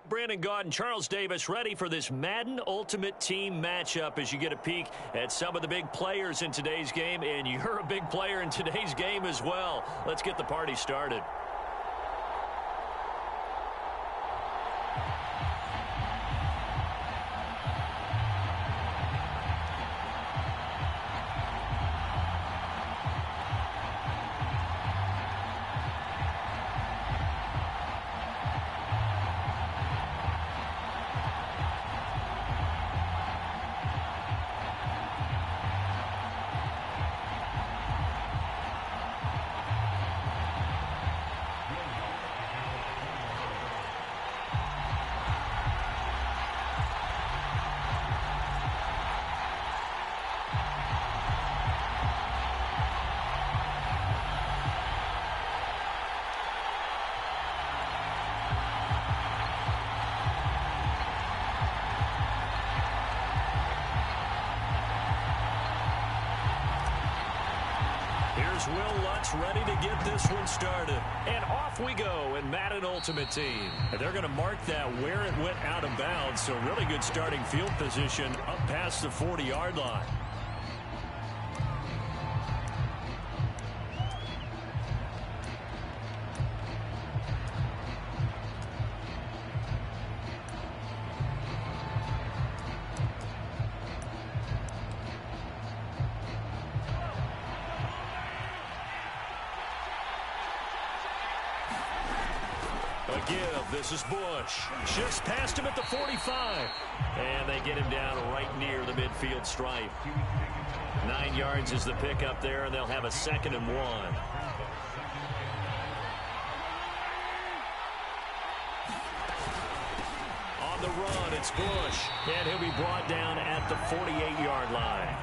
Brandon Gaudin, Charles Davis ready for this Madden Ultimate Team matchup as you get a peek at some of the big players in today's game, and you're a big player in today's game as well. Let's get the party started. Will Lutz ready to get this one started. And off we go in Madden Ultimate Team. And they're going to mark that where it went out of bounds. So really good starting field position up past the 40-yard line. This is Bush. Just past him at the 45. And they get him down right near the midfield stripe. 9 yards is the pickup there, and they'll have a 2nd and 1. On the run, it's Bush. And he'll be brought down at the 48-yard line.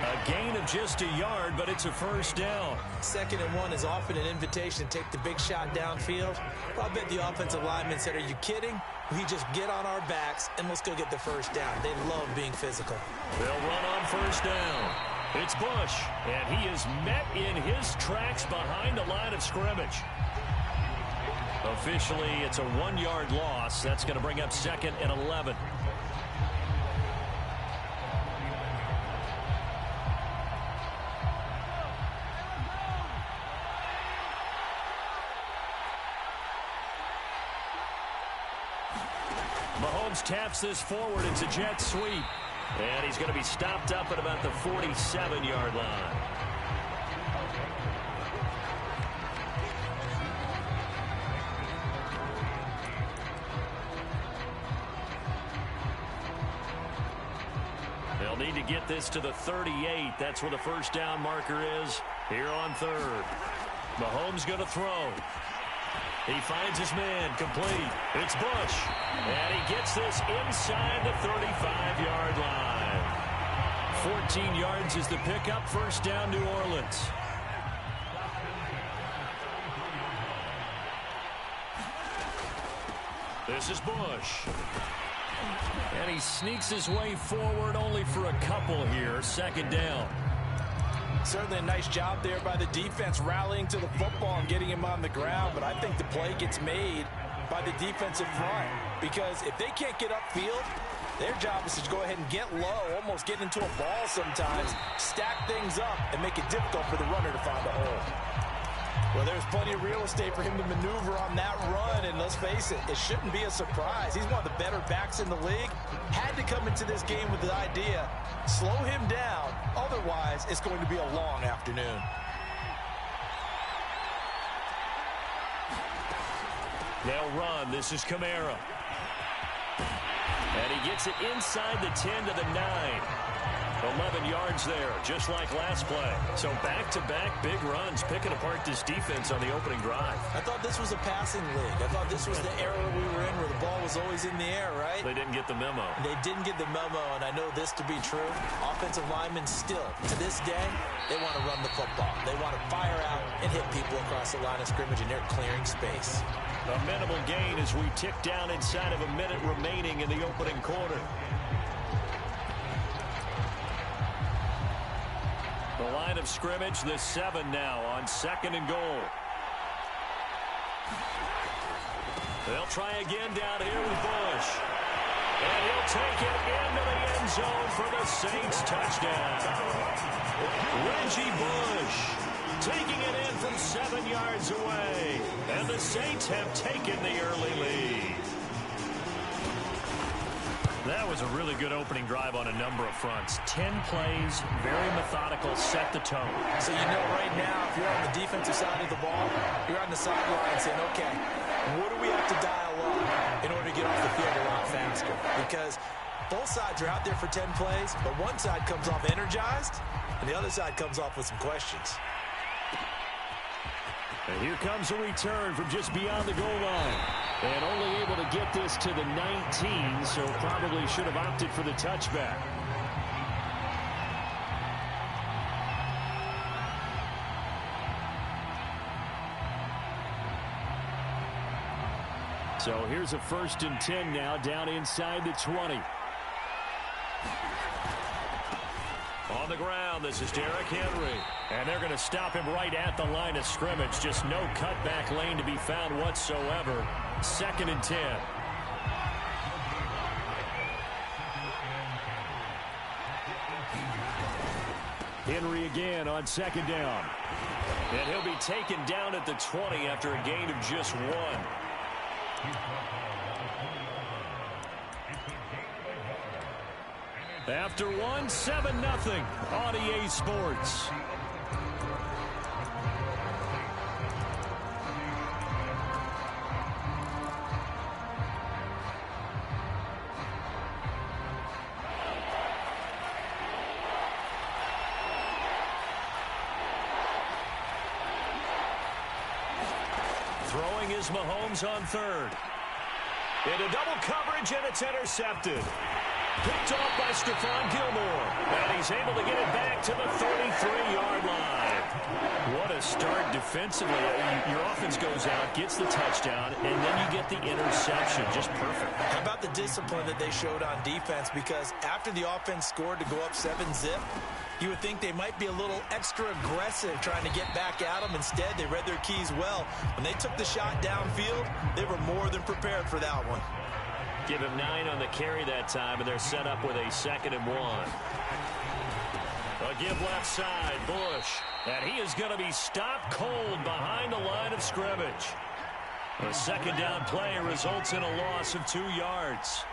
A gain of just a yard, but it's a first down. 2nd and 1 is often an invitation to take the big shot downfield. Well, I bet the offensive lineman said, are you kidding? We just get on our backs and let's go get the first down. They love being physical. They'll run on first down. It's Bush, and he is met in his tracks behind the line of scrimmage. Officially, it's a 1-yard loss. That's going to bring up 2nd and 11. Mahomes taps this forward. It's a jet sweep. And he's going to be stopped up at about the 47-yard line. They'll need to get this to the 38. That's where the first down marker is here on 3rd. Mahomes going to throw. He finds his man, complete. It's Bush. And he gets this inside the 35-yard line. 14 yards is the pickup. First down, New Orleans. This is Bush. And he sneaks his way forward only for a couple here. 2nd down. Certainly a nice job there by the defense rallying to the football and getting him on the ground, but I think the play gets made by the defensive front because if they can't get upfield, their job is to go ahead and get low, almost get into a ball sometimes, stack things up, and make it difficult for the runner to find a hole. Well, there's plenty of real estate for him to maneuver on that run, and let's face it, it shouldn't be a surprise. He's one of the better backs in the league. Had to come into this game with the idea, slow him down, otherwise it's going to be a long afternoon. They'll run. This is Kamara. And he gets it inside the 10 to the 9. 11 yards there, just like last play. So back-to-back big runs, picking apart this defense on the opening drive. I thought this was a passing league. I thought this was the era we were in where the ball was always in the air, right? They didn't get the memo. They didn't get the memo, and I know this to be true. Offensive linemen still, to this day, they want to run the football. They want to fire out and hit people across the line of scrimmage, and they're clearing space. A minimal gain as we tick down inside of a minute remaining in the opening quarter. The line of scrimmage, the 7 now on 2nd and goal. They'll try again down here with Bush. And he'll take it into the end zone for the Saints touchdown. Reggie Bush taking it in from 7 yards away. And the Saints have taken the early lead. That was a really good opening drive on a number of fronts. 10 plays, very methodical, set the tone. So you know right now, if you're on the defensive side of the ball, you're on the sideline saying, okay, what do we have to dial up in order to get off the field a lot faster? Because both sides are out there for 10 plays, but one side comes off energized, and the other side comes off with some questions. And here comes a return from just beyond the goal line. And only able to get this to the 19, so probably should have opted for the touchback. So here's a 1st and 10 now, down inside the 20. On the ground, this is Derrick Henry. And they're going to stop him right at the line of scrimmage. Just no cutback lane to be found whatsoever. 2nd and 10. Henry again on 2nd down. And he'll be taken down at the 20 after a gain of just 1. After 1, 7-0 on EA Sports. Throwing is Mahomes on 3rd. Into double coverage, and it's intercepted. Picked off by Stephon Gilmore. And he's able to get it back to the 33-yard line. What a start defensively. Your offense goes out, gets the touchdown, and then you get the interception. Just perfect. How about the discipline that they showed on defense? Because after the offense scored to go up 7-zip, you would think they might be a little extra aggressive trying to get back at them. Instead, they read their keys well. When they took the shot downfield, they were more than prepared for that one. Give him 9 on the carry that time, and they're set up with a 2nd and 1. A give left side, Bush. And he is going to be stopped cold behind the line of scrimmage. A 2nd down play results in a loss of 2 yards.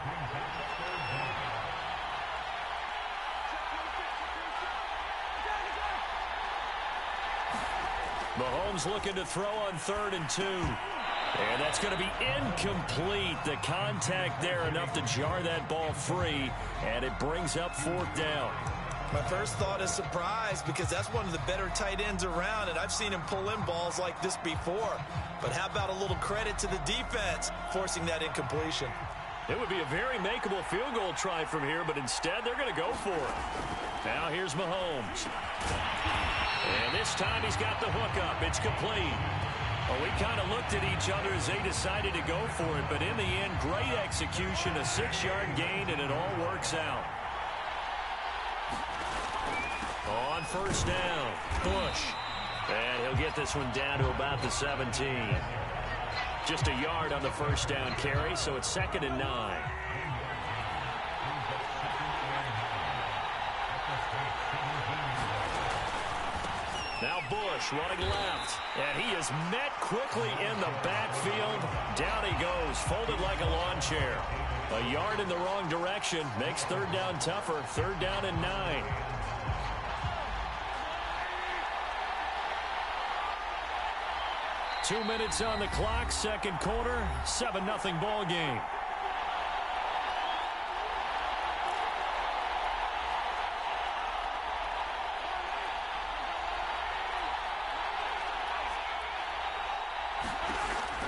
Mahomes looking to throw on 3rd and 2. And that's going to be incomplete. The contact there enough to jar that ball free, and it brings up 4th down. My first thought is surprise, because that's one of the better tight ends around, and I've seen him pull in balls like this before. But how about a little credit to the defense forcing that incompletion? It would be a very makeable field goal try from here, but instead they're going to go for it. Now here's Mahomes. And this time he's got the hook up. It's complete. Well, we kind of looked at each other as they decided to go for it, but in the end, great execution, a 6-yard gain, and it all works out. On 1st down, Bush. And he'll get this one down to about the 17. Just a yard on the 1st down carry, so it's 2nd and 9. Now Bush running left, and he is met quickly in the backfield. Down he goes, folded like a lawn chair. A yard in the wrong direction makes 3rd down tougher. 3rd down and 9. Two minutes on the clock, 2nd quarter, 7-0 ball game.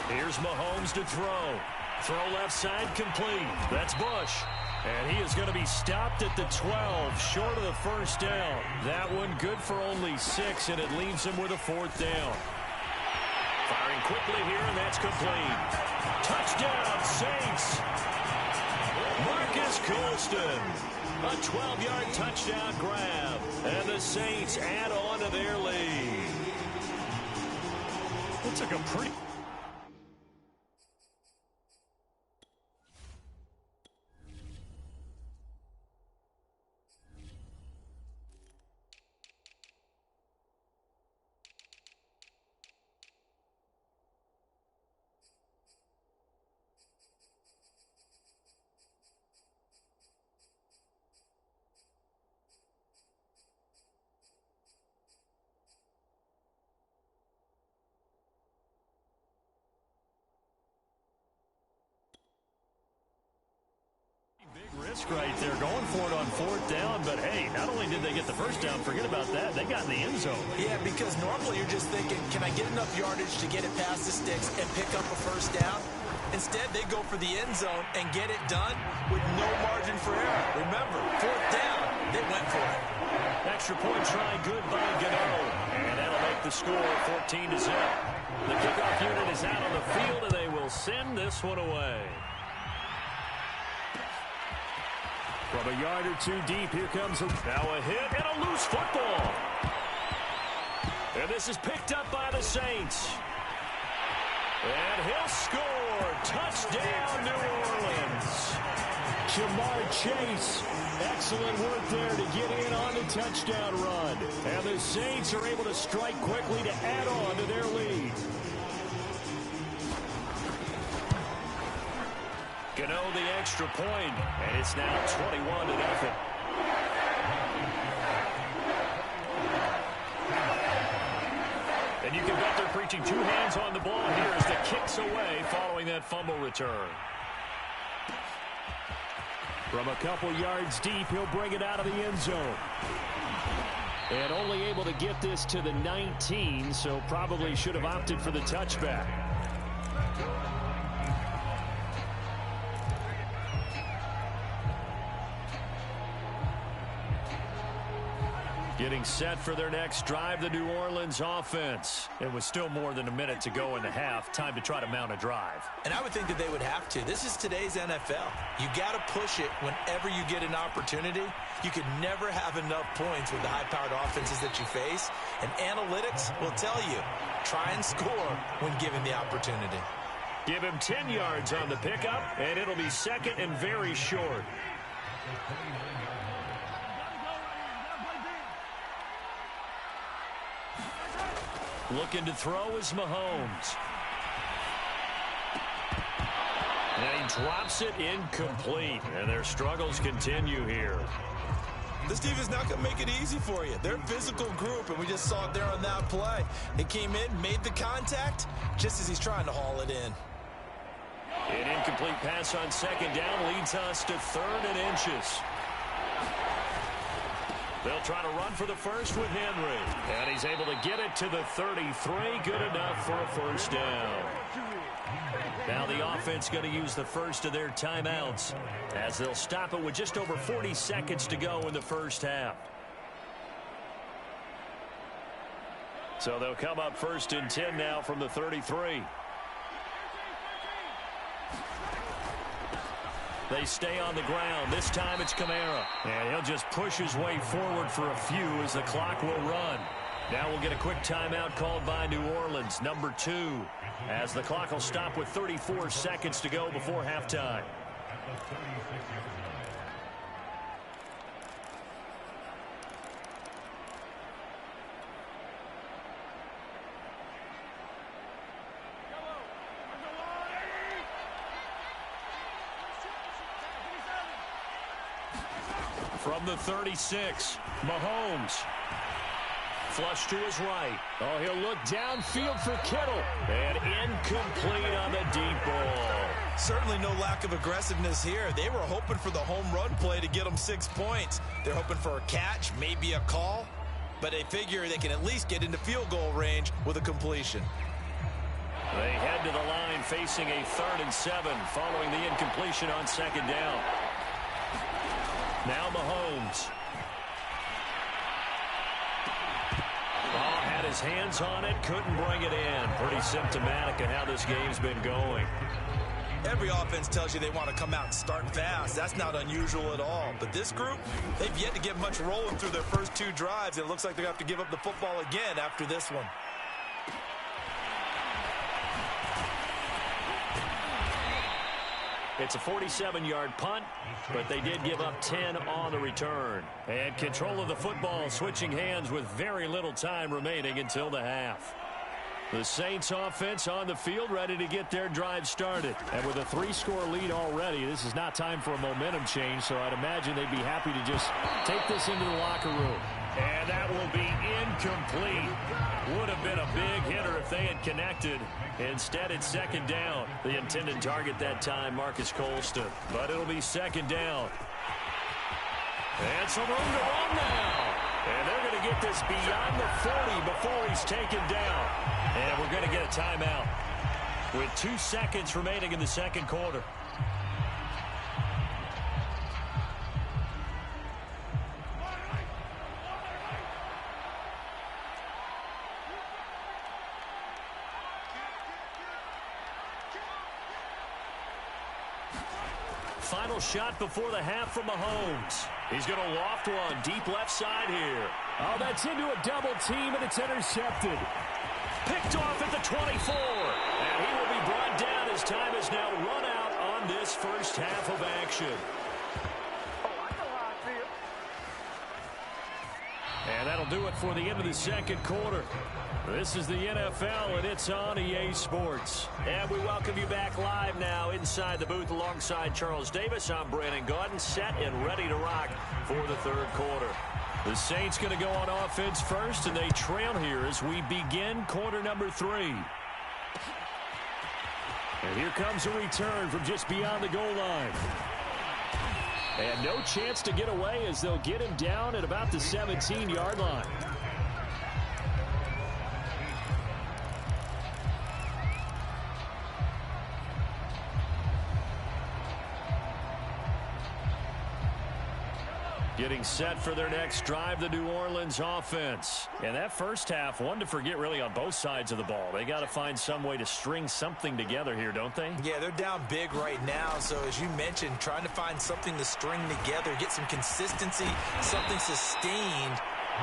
Here's Mahomes to throw. Throw left side complete. That's Bush. And he is going to be stopped at the 12, short of the 1st down. That one good for only 6, and it leaves him with a 4th down. Firing quickly here, and that's complete. Touchdown, Saints. Marcus Colston. A 12-yard touchdown grab. And the Saints add on to their lead. It took a pretty... Risk right there, going for it on 4th down, but hey, not only did they get the first down, forget about that, they got in the end zone. Yeah, because normally you're just thinking, can I get enough yardage to get it past the sticks and pick up a first down? Instead, they go for the end zone and get it done with no margin for error. Remember, 4th down, they went for it. Extra point try, good by Gano, and that'll make the score 14-0. The kickoff unit is out on the field, and they will send this one away. From a yard or two deep, here comes now a hit and a loose football. And this is picked up by the Saints. And he'll score. Touchdown, New Orleans. Jamar Chase. Excellent work there to get in on the touchdown run. And the Saints are able to strike quickly to add on to their lead. Gano the extra point, and it's now 21-0. And you can bet they're preaching two hands on the ball here as the kick's away following that fumble return. From a couple yards deep, he'll bring it out of the end zone. And only able to get this to the 19, so probably should have opted for the touchback. Getting set for their next drive, the New Orleans offense. It was still more than a minute to go in the half. Time to try to mount a drive. And I would think that they would have to. This is today's NFL. You got to push it whenever you get an opportunity. You could never have enough points with the high-powered offenses that you face. And analytics will tell you, try and score when given the opportunity. Give him 10 yards on the pickup, and it'll be second and very short. Looking to throw is Mahomes. And he drops it incomplete. And their struggles continue here. This defense is not going to make it easy for you. They're a physical group, and we just saw it there on that play. He came in, made the contact, just as he's trying to haul it in. An incomplete pass on second down leads us to 3rd and inches. They'll try to run for the first with Henry. And he's able to get it to the 33. Good enough for a first down. Now the offense going to use the first of their timeouts as they'll stop it with just over 40 seconds to go in the first half. So they'll come up 1st and 10 now from the 33. They stay on the ground. This time it's Kamara. And he'll just push his way forward for a few as the clock will run. Now we'll get a quick timeout called by New Orleans, number 2, as the clock will stop with 34 seconds to go before halftime. From the 36, Mahomes. Flush to his right. Oh, he'll look downfield for Kittle. And incomplete on the deep ball. Certainly no lack of aggressiveness here. They were hoping for the home run play to get them 6 points. They're hoping for a catch, maybe a call. But they figure they can at least get into field goal range with a completion. They head to the line facing a 3rd and 7 following the incompletion on second down. Now Mahomes. Oh, had his hands on it, couldn't bring it in. Pretty symptomatic of how this game's been going. Every offense tells you they want to come out and start fast. That's not unusual at all. But this group, they've yet to get much rolling through their first 2 drives. It looks like they're going to have to give up the football again after this one. It's a 47-yard punt, but they did give up 10 on the return. And control of the football switching hands with very little time remaining until the half. The Saints offense on the field ready to get their drive started. And with a 3-score lead already, this is not time for a momentum change, so I'd imagine they'd be happy to just take this into the locker room. And that will be incomplete. Would have been a big hitter if they had connected. Instead, it's second down. The intended target that time, Marcus Colston. But it'll be second down. And some room to run now. And they're going to get this beyond the 40 before he's taken down. And we're going to get a timeout with 2 seconds remaining in the second quarter. Final shot before the half from Mahomes. He's going to loft one deep left side here. Oh, that's into a double team, and it's intercepted. Picked off at the 24. And he will be brought down as time has now run out on this first half of action. And that'll do it for the end of the second quarter. This is the NFL, and it's on EA Sports. And we welcome you back live now inside the booth alongside Charles Davis. I'm Brandon Gaudin, set and ready to rock for the third quarter. The Saints going to go on offense first, and they trail here as we begin quarter number 3. And here comes a return from just beyond the goal line. And no chance to get away as they'll get him down at about the 17-yard line. Getting set for their next drive, the New Orleans offense. And that first half, one to forget really on both sides of the ball. They got to find some way to string something together here, don't they? Yeah, they're down big right now. So as you mentioned, trying to find something to string together, get some consistency, something sustained,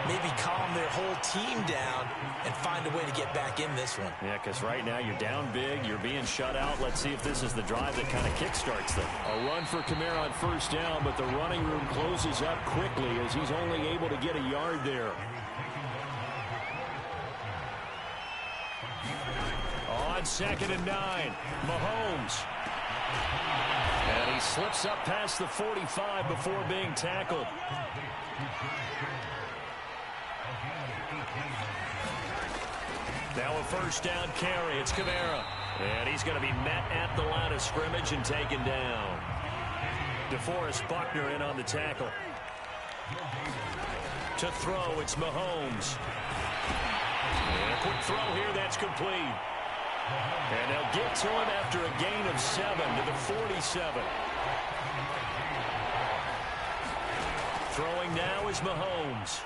maybe calm their whole team down and find a way to get back in this one. Yeah, because right now you're down big, you're being shut out. Let's see if this is the drive that kind of kickstarts them. A run for Kamara on first down, but the running room closes up quickly as he's only able to get a yard there. On 2nd and 9, Mahomes. And he slips up past the 45 before being tackled. Now a first down carry. It's Kamara. And he's going to be met at the line of scrimmage and taken down. DeForest Buckner in on the tackle. To throw, it's Mahomes. And a quick throw here, that's complete. And they'll get to him after a gain of 7 to the 47. Throwing now is Mahomes.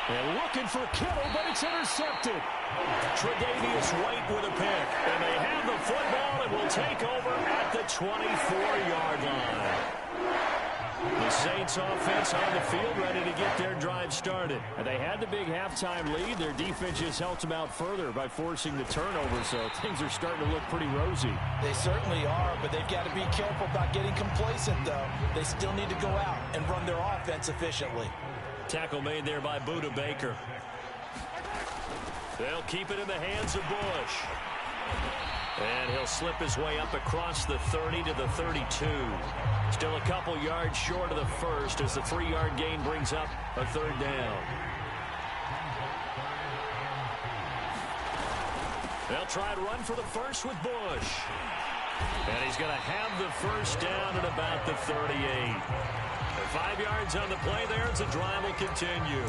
And looking for Kittle, but it's intercepted. Tre'Davious White with a pick. And they have the football and will take over at the 24-yard line. The Saints offense on the field ready to get their drive started. And they had the big halftime lead. Their defense just helped them out further by forcing the turnover, so things are starting to look pretty rosy. They certainly are, but they've got to be careful about getting complacent, though. They still need to go out and run their offense efficiently. Tackle made there by Buda Baker. They'll keep it in the hands of Bush. And he'll slip his way up across the 30 to the 32. Still a couple yards short of the first as the 3-yard gain brings up a third down. They'll try to run for the first with Bush. And he's going to have the first down at about the 38. 5 yards on the play there as the drive will continue.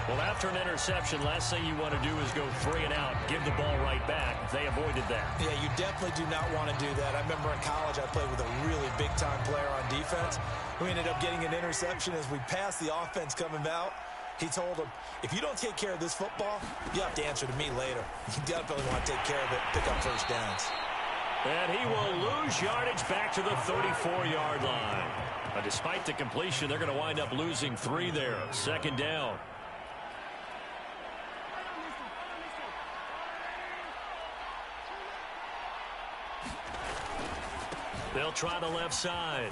Well, after an interception, last thing you want to do is go 3 and out, give the ball right back. They avoided that. Yeah, you definitely do not want to do that. I remember in college I played with a really big-time player on defense. We ended up getting an interception as we passed the offense coming out. He told him, if you don't take care of this football, you have to answer to me later. You definitely want to take care of it, pick up first downs. And he will lose yardage back to the 34-yard line. But despite the completion, they're going to wind up losing 3 there. Second down. They'll try the left side.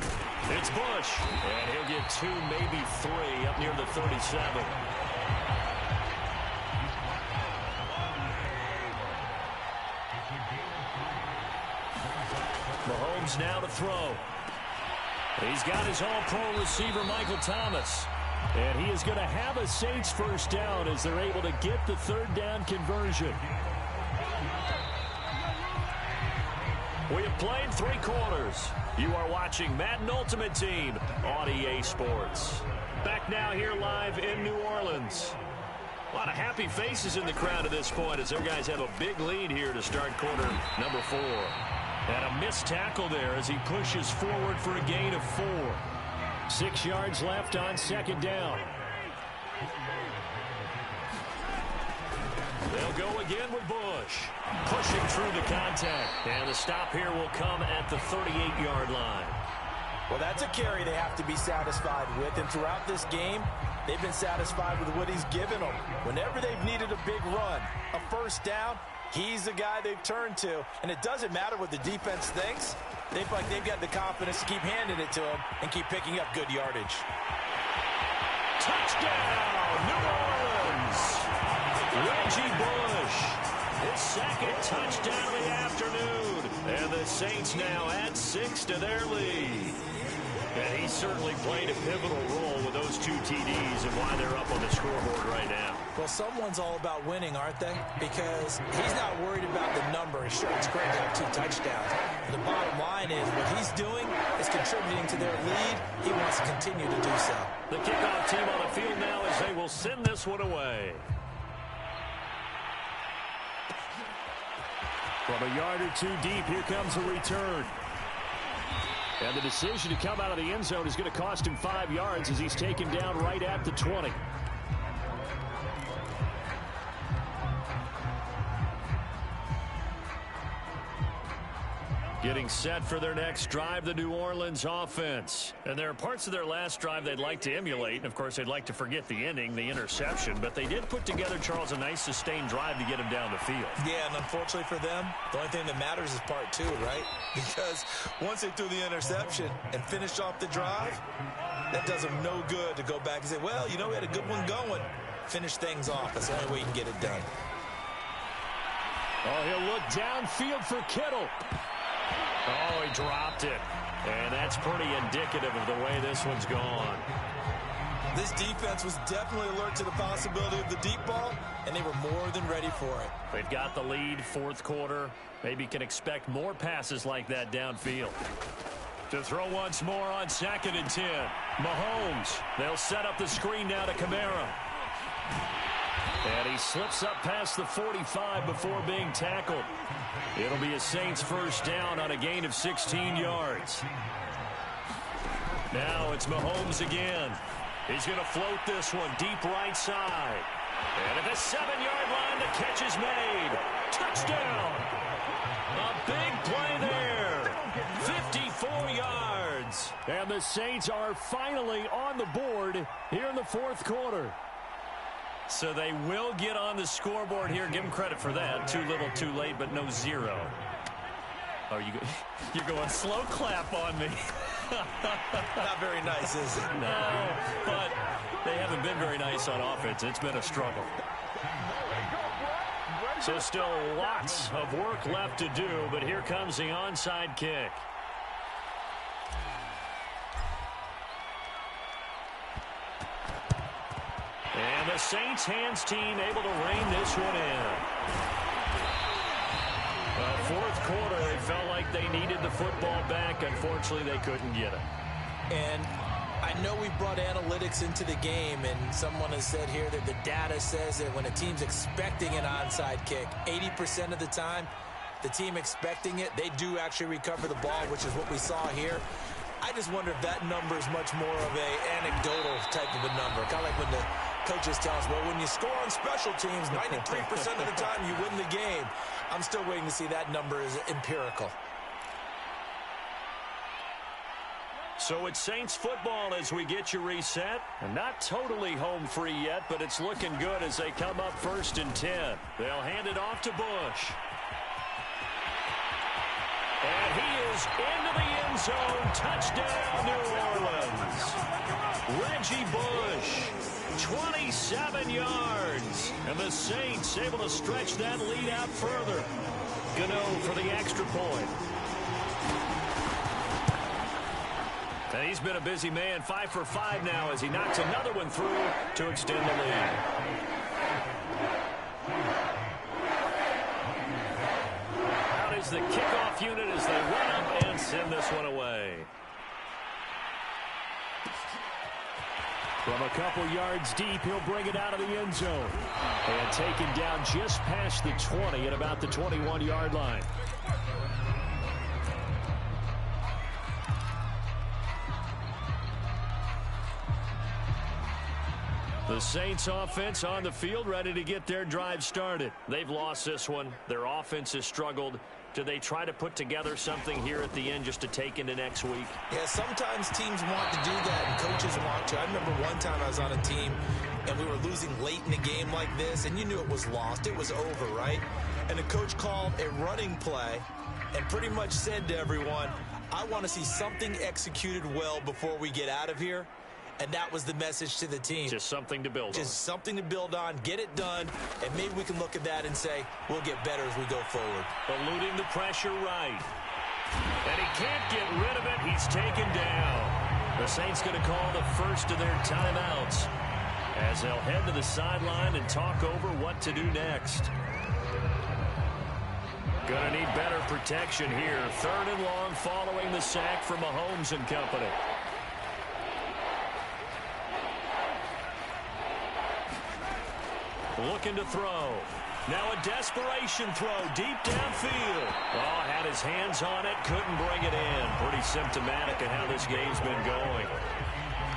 It's Bush. And he'll get 2, maybe 3 up near the 37. Mahomes now to throw. He's got his all-pro receiver, Michael Thomas. And he is going to have a Saints first down as they're able to get the third down conversion. We have played 3 quarters. You are watching Madden Ultimate Team on EA Sports. Back now here live in New Orleans. A lot of happy faces in the crowd at this point as their guys have a big lead here to start quarter number 4. And a missed tackle there as he pushes forward for a gain of 4. 6 yards left on second down. They'll go again with Bush. Pushing through the contact. And the stop here will come at the 38-yard line. Well, that's a carry they have to be satisfied with. And throughout this game, they've been satisfied with what he's given them. Whenever they've needed a big run, a first down, he's the guy they've turned to. And it doesn't matter what the defense thinks. They feel like they've got the confidence to keep handing it to him and keep picking up good yardage. Touchdown, New Orleans. Reggie Bush, his second touchdown of the afternoon. And the Saints now add 6 to their lead. And he certainly played a pivotal role with those 2 TDs and why they're up on the scoreboard right now. Well, someone's all about winning, aren't they? Because he's not worried about the number. Sure, it's great to have 2 touchdowns. The bottom line is what he's doing is contributing to their lead. He wants to continue to do so. The kickoff team on the field now as they will send this one away. From a yard or 2 deep, here comes a return. And the decision to come out of the end zone is going to cost him 5 yards as he's taken down right at the 20. Getting set for their next drive, the New Orleans offense. And there are parts of their last drive they'd like to emulate. And, of course, they'd like to forget the ending, the interception. But they did put together, Charles, a nice sustained drive to get him down the field. Yeah, and unfortunately for them, the only thing that matters is part 2, right? Because once they threw the interception and finished off the drive, that does them no good to go back and say, well, you know, we had a good one going. Finish things off. That's the only way you can get it done. Oh, he'll look downfield for Kittle. Oh, he dropped it. And that's pretty indicative of the way this one's gone. This defense was definitely alert to the possibility of the deep ball, and they were more than ready for it. They've got the lead, fourth quarter. Maybe can expect more passes like that downfield. To throw once more on 2nd and 10. Mahomes. They'll set up the screen now to Kamara. And he slips up past the 45 before being tackled. It'll be a Saints first down on a gain of 16 yards. Now it's Mahomes again. He's going to float this one deep right side. And at the 7-yard line, the catch is made. Touchdown. A big play there. 54 yards. And the Saints are finally on the board here in the fourth quarter. So they will get on the scoreboard here. Give them credit for that. Too little, too late, but no 0. Oh, you're going slow clap on me. Not very nice, is it? No, but they haven't been very nice on offense. It's been a struggle. So still lots of work left to do, but here comes the onside kick. And the Saints hands team able to rein this one in. Fourth quarter, they felt like they needed the football back. Unfortunately, they couldn't get it. And I know we brought analytics into the game, and someone has said here that the data says that when a team's expecting an onside kick, 80% of the time, the team expecting it, they do actually recover the ball, which is what we saw here. I just wonder if that number is much more of a anecdotal type of a number. Kind of like when the coaches tell us, well, when you score on special teams, 93% of the time you win the game. I'm still waiting to see that number is empirical. So it's Saints football as we get you reset. And not totally home free yet, but it's looking good as they come up 1st and 10. They'll hand it off to Bush. And he is into the end zone. Touchdown, New Orleans. Reggie Bush, 27 yards. And the Saints able to stretch that lead out further. Gano for the extra point. And he's been a busy man. 5 for 5 now as he knocks another one through to extend the lead. Out is the kickoff unit as they run up and send this one away. From a couple yards deep, he'll bring it out of the end zone. And taken down just past the 20 at about the 21-yard line. The Saints offense on the field, ready to get their drive started. They've lost this one. Their offense has struggled. Do they try to put together something here at the end just to take into next week? Yeah, sometimes teams want to do that and coaches want to. I remember one time I was on a team and we were losing late in a game like this and you knew it was lost. It was over, right? And the coach called a running play and pretty much said to everyone, I want to see something executed well before we get out of here. And that was the message to the team. Just something to build on. Just something to build on, get it done, and maybe we can look at that and say, we'll get better as we go forward. Eluding the pressure right. And he can't get rid of it. He's taken down. The Saints going to call the first of their timeouts as they'll head to the sideline and talk over what to do next. Going to need better protection here. 3rd and long following the sack from Mahomes and company. Looking to throw. Now a desperation throw deep downfield. Oh, had his hands on it, couldn't bring it in. Pretty symptomatic of how this game's been going.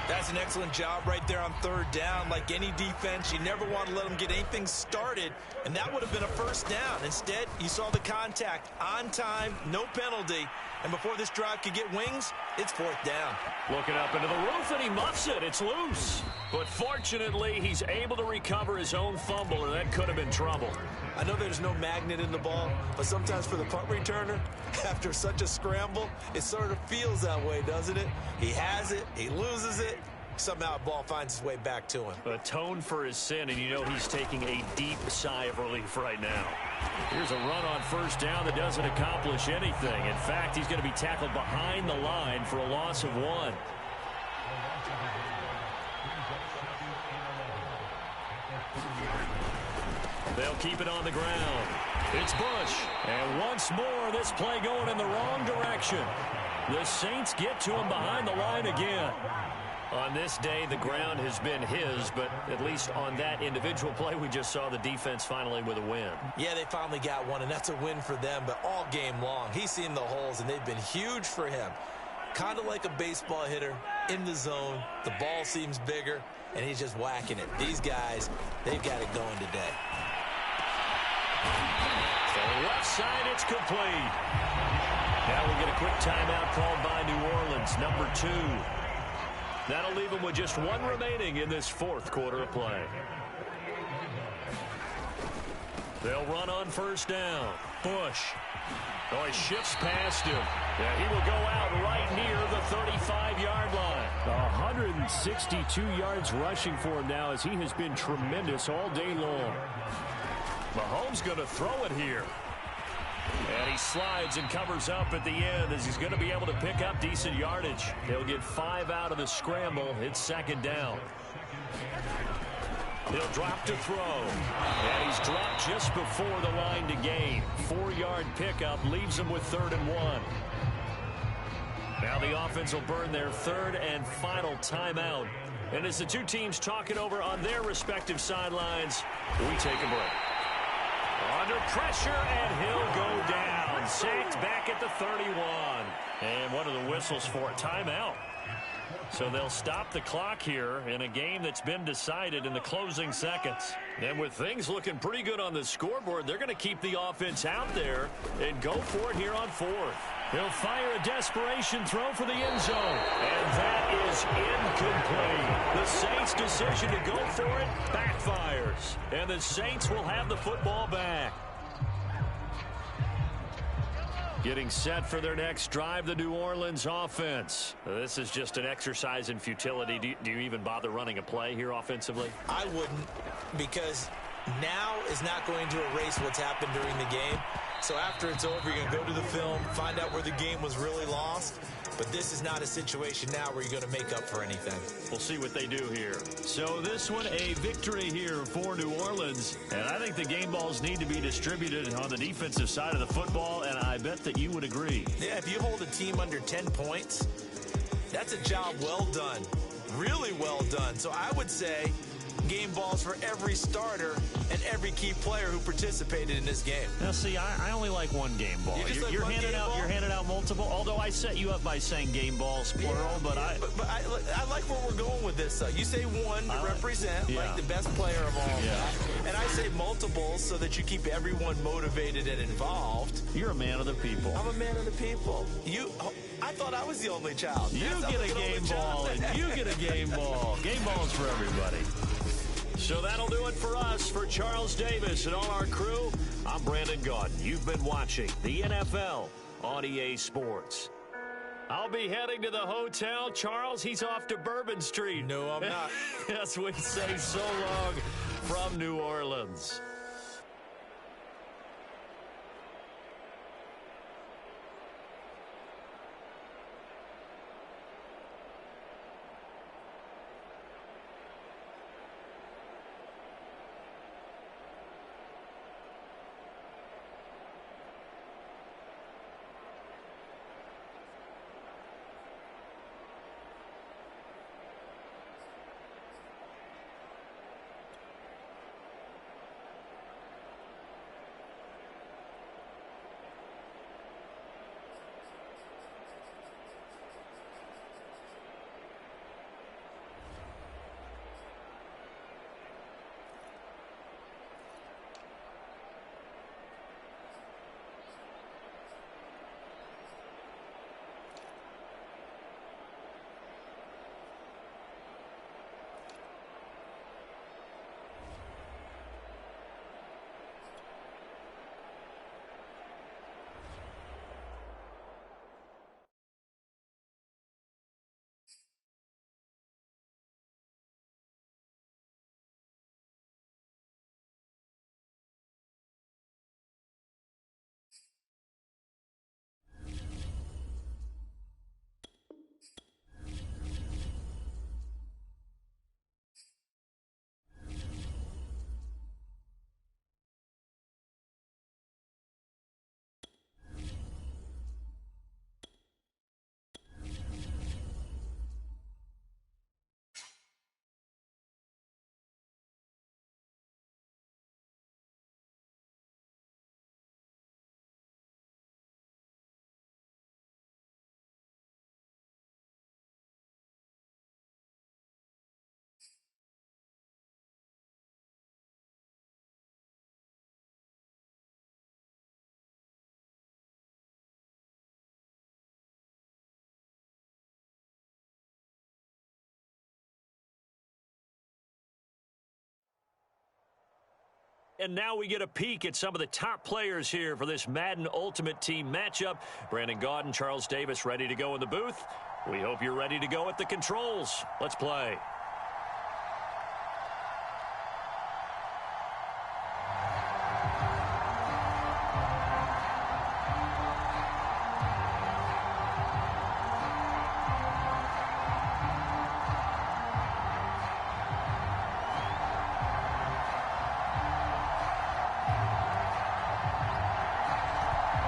That's an excellent job right there on 3rd down. Like any defense, you never want to let them get anything started, and that would have been a first down. Instead, you saw the contact on time, no penalty, and before this drive could get wings, it's 4th down. Looking up into the roof, and he muffs it. It's loose. But fortunately, he's able to recover his own fumble, or that could have been trouble. I know there's no magnet in the ball, but sometimes for the punt returner, after such a scramble, it sort of feels that way, doesn't it? He has it, he loses it, somehow the ball finds its way back to him. Atone for his sin, and you know he's taking a deep sigh of relief right now. Here's a run on 1st down that doesn't accomplish anything. In fact, he's going to be tackled behind the line for a loss of 1. They'll keep it on the ground. It's Bush. And once more, this play going in the wrong direction. The Saints get to him behind the line again. On this day, the ground has been his, but at least on that individual play, we just saw the defense finally with a win. Yeah, they finally got one, and that's a win for them, but all game long, he's seen the holes, and they've been huge for him. Kind of like a baseball hitter in the zone. The ball seems bigger, and he's just whacking it. These guys, they've got it going today. So left side, it's complete. Now we get a quick timeout called by New Orleans, number 2. That'll leave them with just 1 remaining in this 4th quarter of play. They'll run on 1st down. Bush. Oh, he shifts past him. Yeah, he will go out right near the 35-yard line. 162 yards rushing for him now as he has been tremendous all day long. Mahomes going to throw it here. And he slides and covers up at the end as he's going to be able to pick up decent yardage. He'll get 5 out of the scramble. It's 2nd down. He'll drop to throw. And he's dropped just before the line to gain. 4-yard pickup leaves him with 3rd and 1. Now the offense will burn their 3rd and final timeout. And as the two teams talk it over on their respective sidelines, we take a break. Under pressure, and he'll go down. Sacked back at the 31. And what are the whistles for? A timeout. So they'll stop the clock here in a game that's been decided in the closing seconds. And with things looking pretty good on the scoreboard, they're going to keep the offense out there and go for it here on 4th. He'll fire a desperation throw for the end zone. And that is incomplete. The Saints' decision to go for it backfires. And the Saints will have the football back. Getting set for their next drive, the New Orleans offense. This is just an exercise in futility. Do you even bother running a play here offensively? I wouldn't, because now is not going to erase what's happened during the game. So after it's over, you're going to go to the film, find out where the game was really lost. But this is not a situation now where you're going to make up for anything. We'll see what they do here. So this one, a victory here for New Orleans. And I think the game balls need to be distributed on the defensive side of the football, and I bet that you would agree. Yeah, if you hold a team under 10 points, that's a job well done. Really well done. So I would say game balls for every starter and every key player who participated in this game. Now, see, I only like one game ball. You're handing out multiple, although I set you up by saying game balls, plural, but I like where we're going with this, though. You say one to represent, like the best player of all time. And I say multiples so that you keep everyone motivated and involved. You're a man of the people. I'm a man of the people. I thought I was the only child. You get a game ball, and you get a game ball. Game balls for everybody. So that'll do it for us. For Charles Davis and all our crew, I'm Brandon Gaudin. You've been watching the NFL on EA Sports. I'll be heading to the hotel. Charles, he's off to Bourbon Street. No, I'm not. Yes, we say so long from New Orleans. And now we get a peek at some of the top players here for this Madden Ultimate Team matchup. Brandon Gaudin, Charles Davis ready to go in the booth. We hope you're ready to go at the controls. Let's play.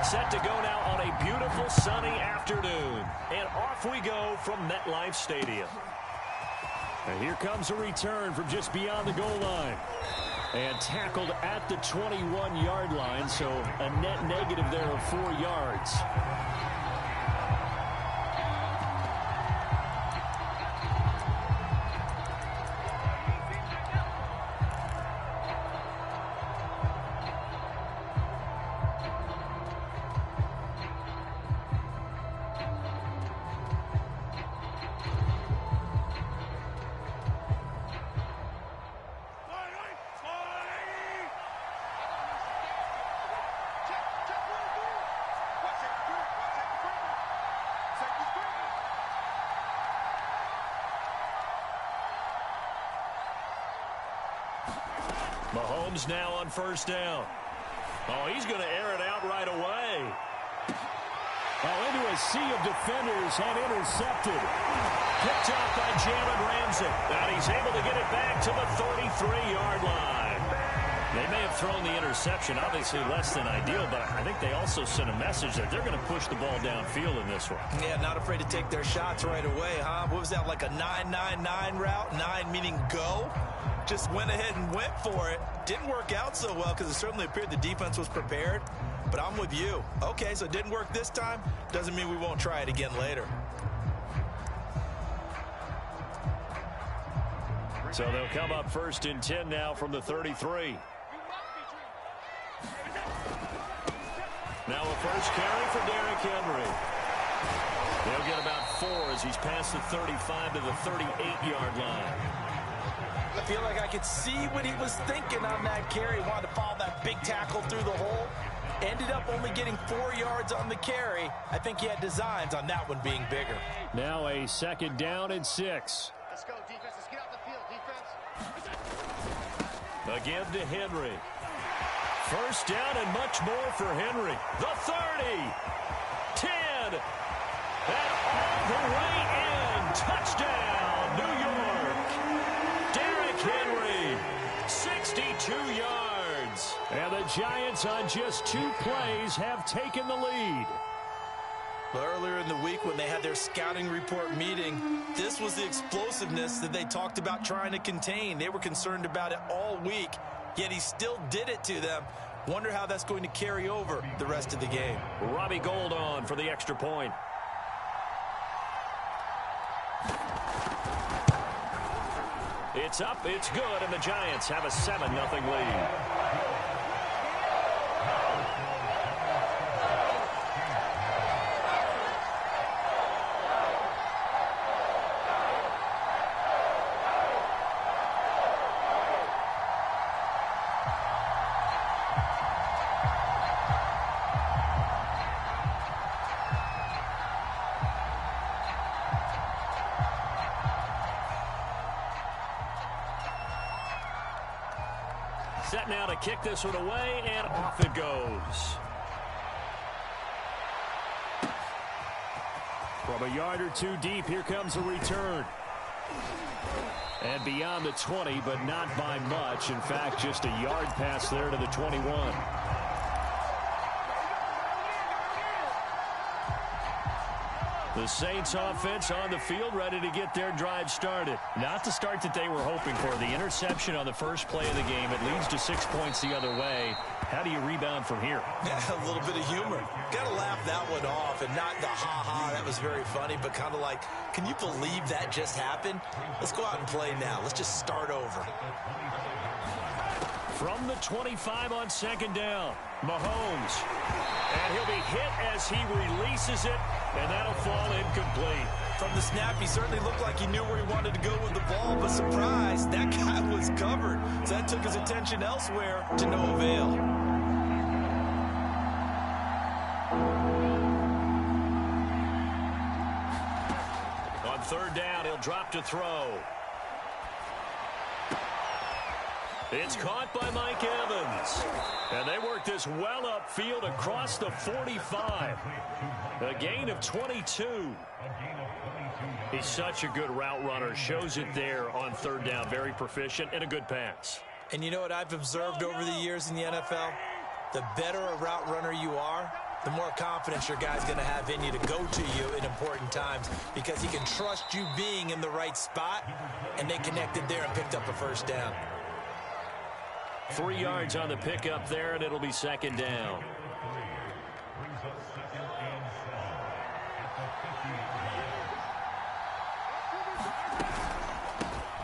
Set to go now on a beautiful sunny afternoon. And off we go from MetLife Stadium. And here comes a return from just beyond the goal line. And tackled at the 21-yard line, so a net negative there of 4 yards. Mahomes now on first down. Oh, he's going to air it out right away. Oh, into a sea of defenders and intercepted. Picked off by Jalen Ramsey. And he's able to get it back to the 33-yard line. They may have thrown the interception, obviously less than ideal, but I think they also sent a message that they're going to push the ball downfield in this one. Yeah, not afraid to take their shots right away, huh? What was that, like a 9-9-9 route? 9 meaning go? Just went ahead and went for it. Didn't work out so well because it certainly appeared the defense was prepared. But I'm with you. Okay, so it didn't work this time. Doesn't mean we won't try it again later. So they'll come up first and 10 now from the 33. Now a first carry for Derrick Henry. They'll get about 4 as he's past the 35 to the 38-yard line. I feel like I could see what he was thinking on that carry. Wanted to follow that big tackle through the hole. Ended up only getting 4 yards on the carry. I think he had designs on that one being bigger. Now a second down and 6. Let's go, defense. Let's get out the field, defense. Again to Henry. First down and much more for Henry. The 30. 10. And all the way in. Touchdown, New York. Derrick Henry. 62 yards. And the Giants on just 2 plays have taken the lead. But earlier in the week when they had their scouting report meeting, this was the explosiveness that they talked about trying to contain. They were concerned about it all week, yet he still did it to them. Wonder how that's going to carry over the rest of the game. Robbie Gould on for the extra point. It's up, it's good, and the Giants have a 7-0 lead. Set now to kick this one away, and off it goes. From a yard or 2 deep, here comes a return. And beyond the 20, but not by much. In fact, just a yard pass there to the 21. The Saints offense on the field, ready to get their drive started. Not the start that they were hoping for. The interception on the first play of the game. It leads to 6 points the other way. How do you rebound from here? Yeah, a little bit of humor. Got to laugh that one off, and not the ha-ha, that was very funny, but kind of like, can you believe that just happened? Let's go out and play now. Let's just start over. From the 25 on second down, Mahomes. And he'll be hit as he releases it, and that'll fall incomplete. From the snap, he certainly looked like he knew where he wanted to go with the ball, but surprise, that guy was covered. So that took his attention elsewhere to no avail. On third down, he'll drop to throw. It's caught by Mike Evans. And they work this well upfield across the 45. A gain of 22. He's such a good route runner. Shows it there on third down. Very proficient and a good pass. And you know what I've observed over the years in the NFL? The better a route runner you are, the more confidence your guy's going to have in you to go to you in important times because he can trust you being in the right spot, and they connected there and picked up a first down. 3 yards on the pickup there, and it'll be second down.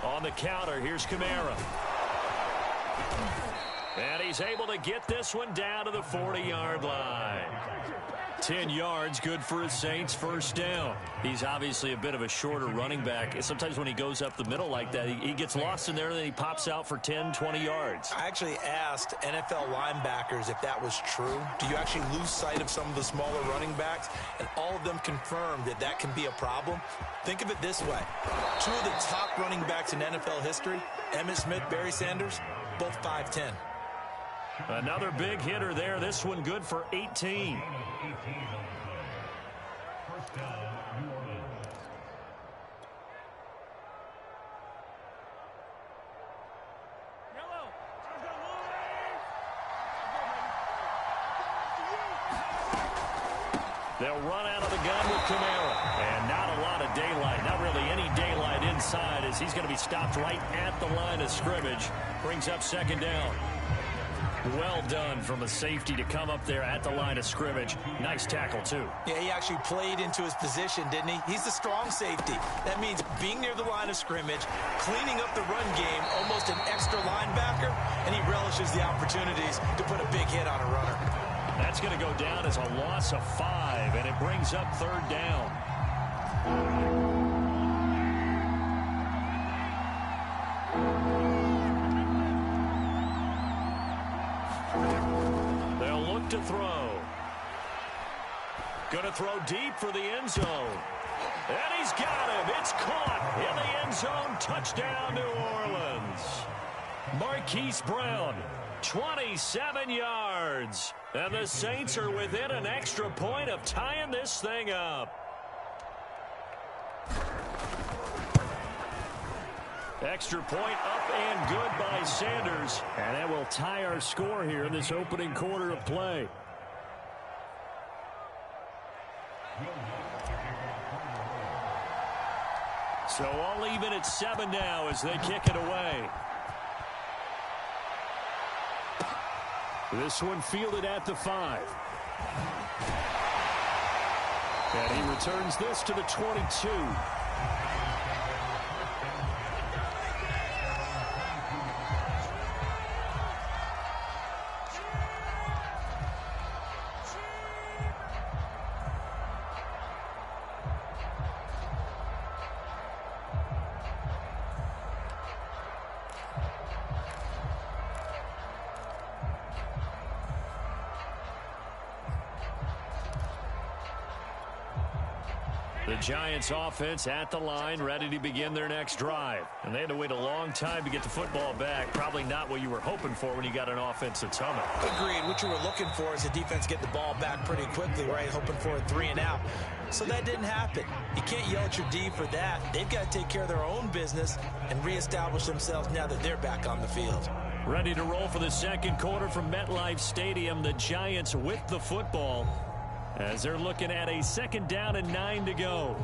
On the counter, here's Kamara. And he's able to get this one down to the 40-yard line. 10 yards, good for his Saints, first down. He's obviously a bit of a shorter running back. Sometimes when he goes up the middle like that, he gets lost in there, and then he pops out for 10, 20 yards. I actually asked NFL linebackers if that was true. Do you actually lose sight of some of the smaller running backs? And all of them confirmed that that can be a problem. Think of it this way. 2 of the top running backs in NFL history, Emmitt Smith, Barry Sanders, both 5'10". Another big hitter there. This one good for 18. They'll run out of the gun with Kamara. And not a lot of daylight. Not really any daylight inside as he's going to be stopped right at the line of scrimmage. Brings up second down. Well done from a safety to come up there at the line of scrimmage. Nice tackle, too. Yeah, he actually played into his position, didn't he? He's the strong safety. That means being near the line of scrimmage, cleaning up the run game, almost an extra linebacker, and he relishes the opportunities to put a big hit on a runner. That's going to go down as a loss of 5, and it brings up third down. They'll look to throw. Going to throw deep for the end zone. And he's got him. It's caught in the end zone. Touchdown, New Orleans. Marquise Brown, 27 yards. And the Saints are within an extra point of tying this thing up. Extra point up and good by Sanders. And that will tie our score here in this opening quarter of play. So all even at 7 now as they kick it away. This one fielded at the 5. And he returns this to the 22. The Giants offense at the line, ready to begin their next drive. And they had to wait a long time to get the football back. Probably not what you were hoping for when you got an offense that's humming. Agreed. What you were looking for is the defense get the ball back pretty quickly, right? Hoping for a 3 and out. So that didn't happen. You can't yell at your D for that. They've got to take care of their own business and reestablish themselves now that they're back on the field. Ready to roll for the second quarter from MetLife Stadium. The Giants with the football as they're looking at a 2nd down and 9 to go.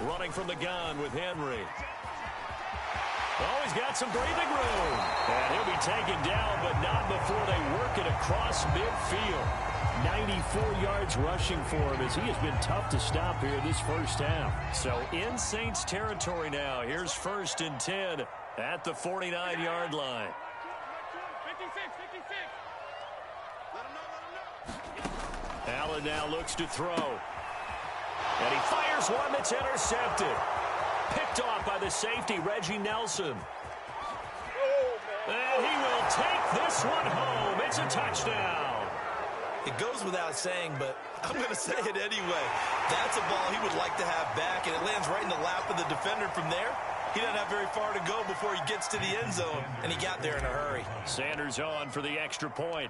Running from the gun with Henry. Oh, he's got some breathing room. And he'll be taken down, but not before they work it across midfield. 94 yards rushing for him as he has been tough to stop here this first half. So in Saints territory now. Here's 1st and 10 at the 49-yard line. 56. Allen now looks to throw. And he fires one that's intercepted. Picked off by the safety, Reggie Nelson. And he will take this one home. It's a touchdown. It goes without saying, but I'm going to say it anyway. That's a ball he would like to have back, and it lands right in the lap of the defender from there. He doesn't have very far to go before he gets to the end zone, and he got there in a hurry. Sanders on for the extra point.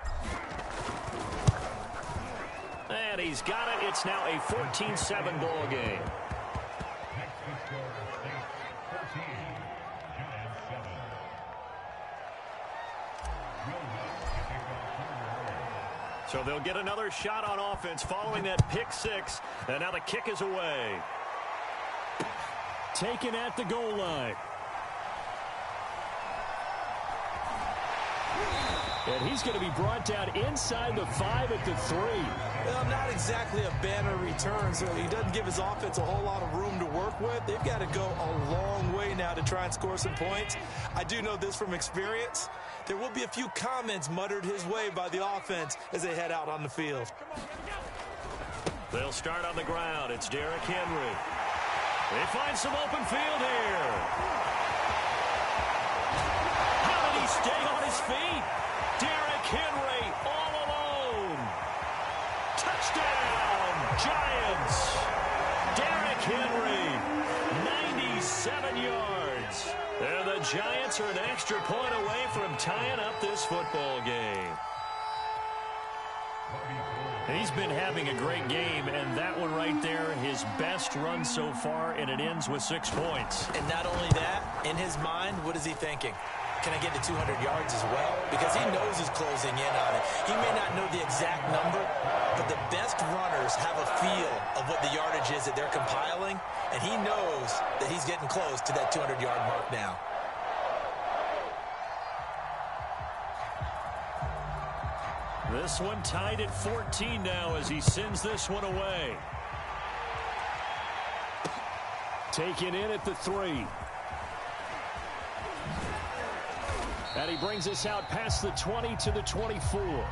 And he's got it. It's now a 14-7 ball game. So they'll get another shot on offense following that pick 6. And now the kick is away. Taken at the goal line. And he's going to be brought down inside the 5 at the 3. Well, not exactly a banner return, so he doesn't give his offense a whole lot of room to work with. They've got to go a long way now to try and score some points. I do know this from experience. There will be a few comments muttered his way by the offense as they head out on the field. They'll start on the ground. It's Derrick Henry. They find some open field here. How did he stay on his feet? Derrick Henry all alone. Touchdown, Giants. Derrick Henry, 97 yards. And the Giants are an extra point away from tying up this football game. He's been having a great game, and that one right there, his best run so far, and it ends with 6 points. And not only that, in his mind, what is he thinking? Can I get to 200 yards as well? Because he knows he's closing in on it. He may not know the exact number, but the best runners have a feel of what the yardage is that they're compiling, and he knows that he's getting close to that 200-yard mark now. This one tied at 14 now as he sends this one away. Taken in at the 3. And he brings us out past the 20 to the 24.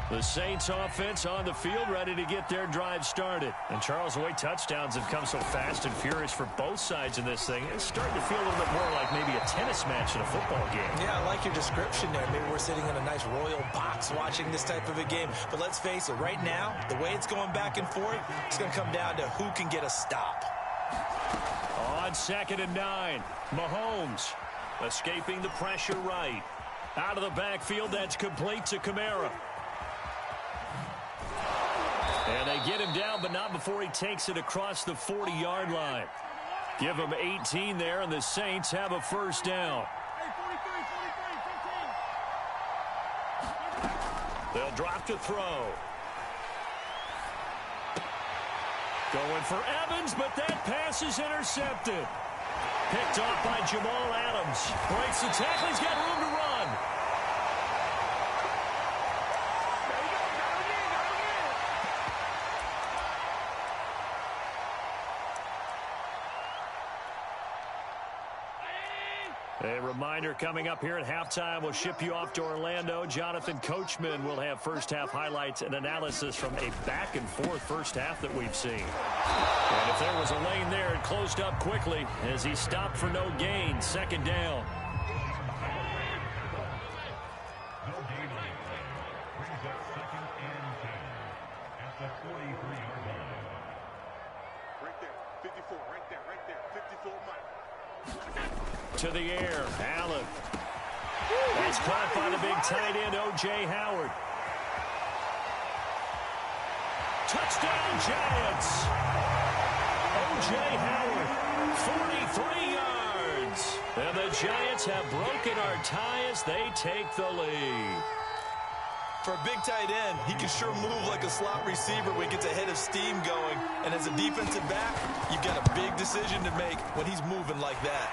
The Saints offense on the field ready to get their drive started. And Charles, the way touchdowns have come so fast and furious for both sides in this thing, it's starting to feel a little bit more like maybe a tennis match in a football game. Yeah, I like your description there. Maybe we're sitting in a nice royal box watching this type of a game. But let's face it, right now, the way it's going back and forth, it's going to come down to who can get a stop. On 2nd and 9, Mahomes escaping the pressure right. Out of the backfield, that's complete to Kamara. And they get him down, but not before he takes it across the 40-yard line. Give him 18 there, and the Saints have a first down. They'll drop to throw. Going for Evans, but that pass is intercepted. Picked off by Jamal Adams. Breaks the tackle. He's got room to run. A reminder coming up here at halftime, we'll ship you off to Orlando. Jonathan Coachman will have first-half highlights and analysis from a back-and-forth first half that we've seen. And if there was a lane there, it closed up quickly as he stopped for no gain. 2nd down. To the air, Allen. That's caught by the big tight end, O.J. Howard. Touchdown, Giants. O.J. Howard, 43 yards. And the Giants have broken our tie as they take the lead. For a big tight end, he can sure move like a slot receiver when he gets a head of steam going. And as a defensive back, you've got a big decision to make when he's moving like that.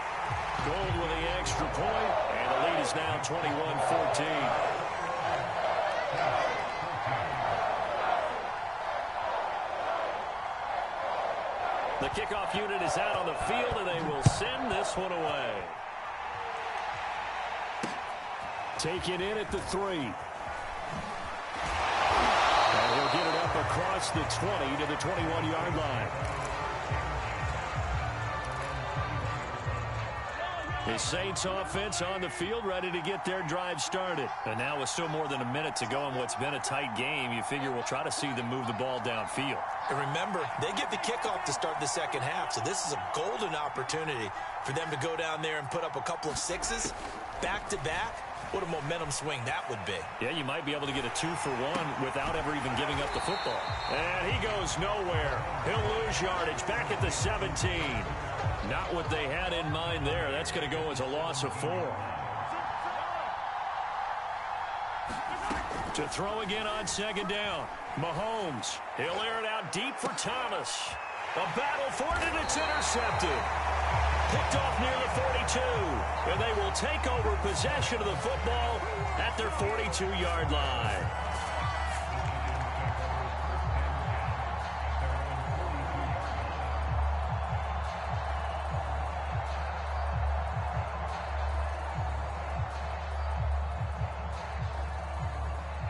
Gold with the extra point, and the lead is now 21-14. The kickoff unit is out on the field, and they will send this one away. Taken in at the 3. And he'll get it up across the 20 to the 21-yard line. The Saints offense on the field ready to get their drive started. And now with still more than a minute to go in what's been a tight game, you figure we'll try to see them move the ball downfield. And remember, they get the kickoff to start the second half, so this is a golden opportunity for them to go down there and put up a couple of sixes back-to-back. What a momentum swing that would be. Yeah, you might be able to get a 2-for-1 without ever even giving up the football. And he goes nowhere. He'll lose yardage back at the 17. Not what they had in mind there. That's going to go as a loss of 4. To throw again on 2nd down. Mahomes. He'll air it out deep for Thomas. A battle for it, and it's intercepted. Picked off near the 42. And they will take over possession of the football at their 42-yard line.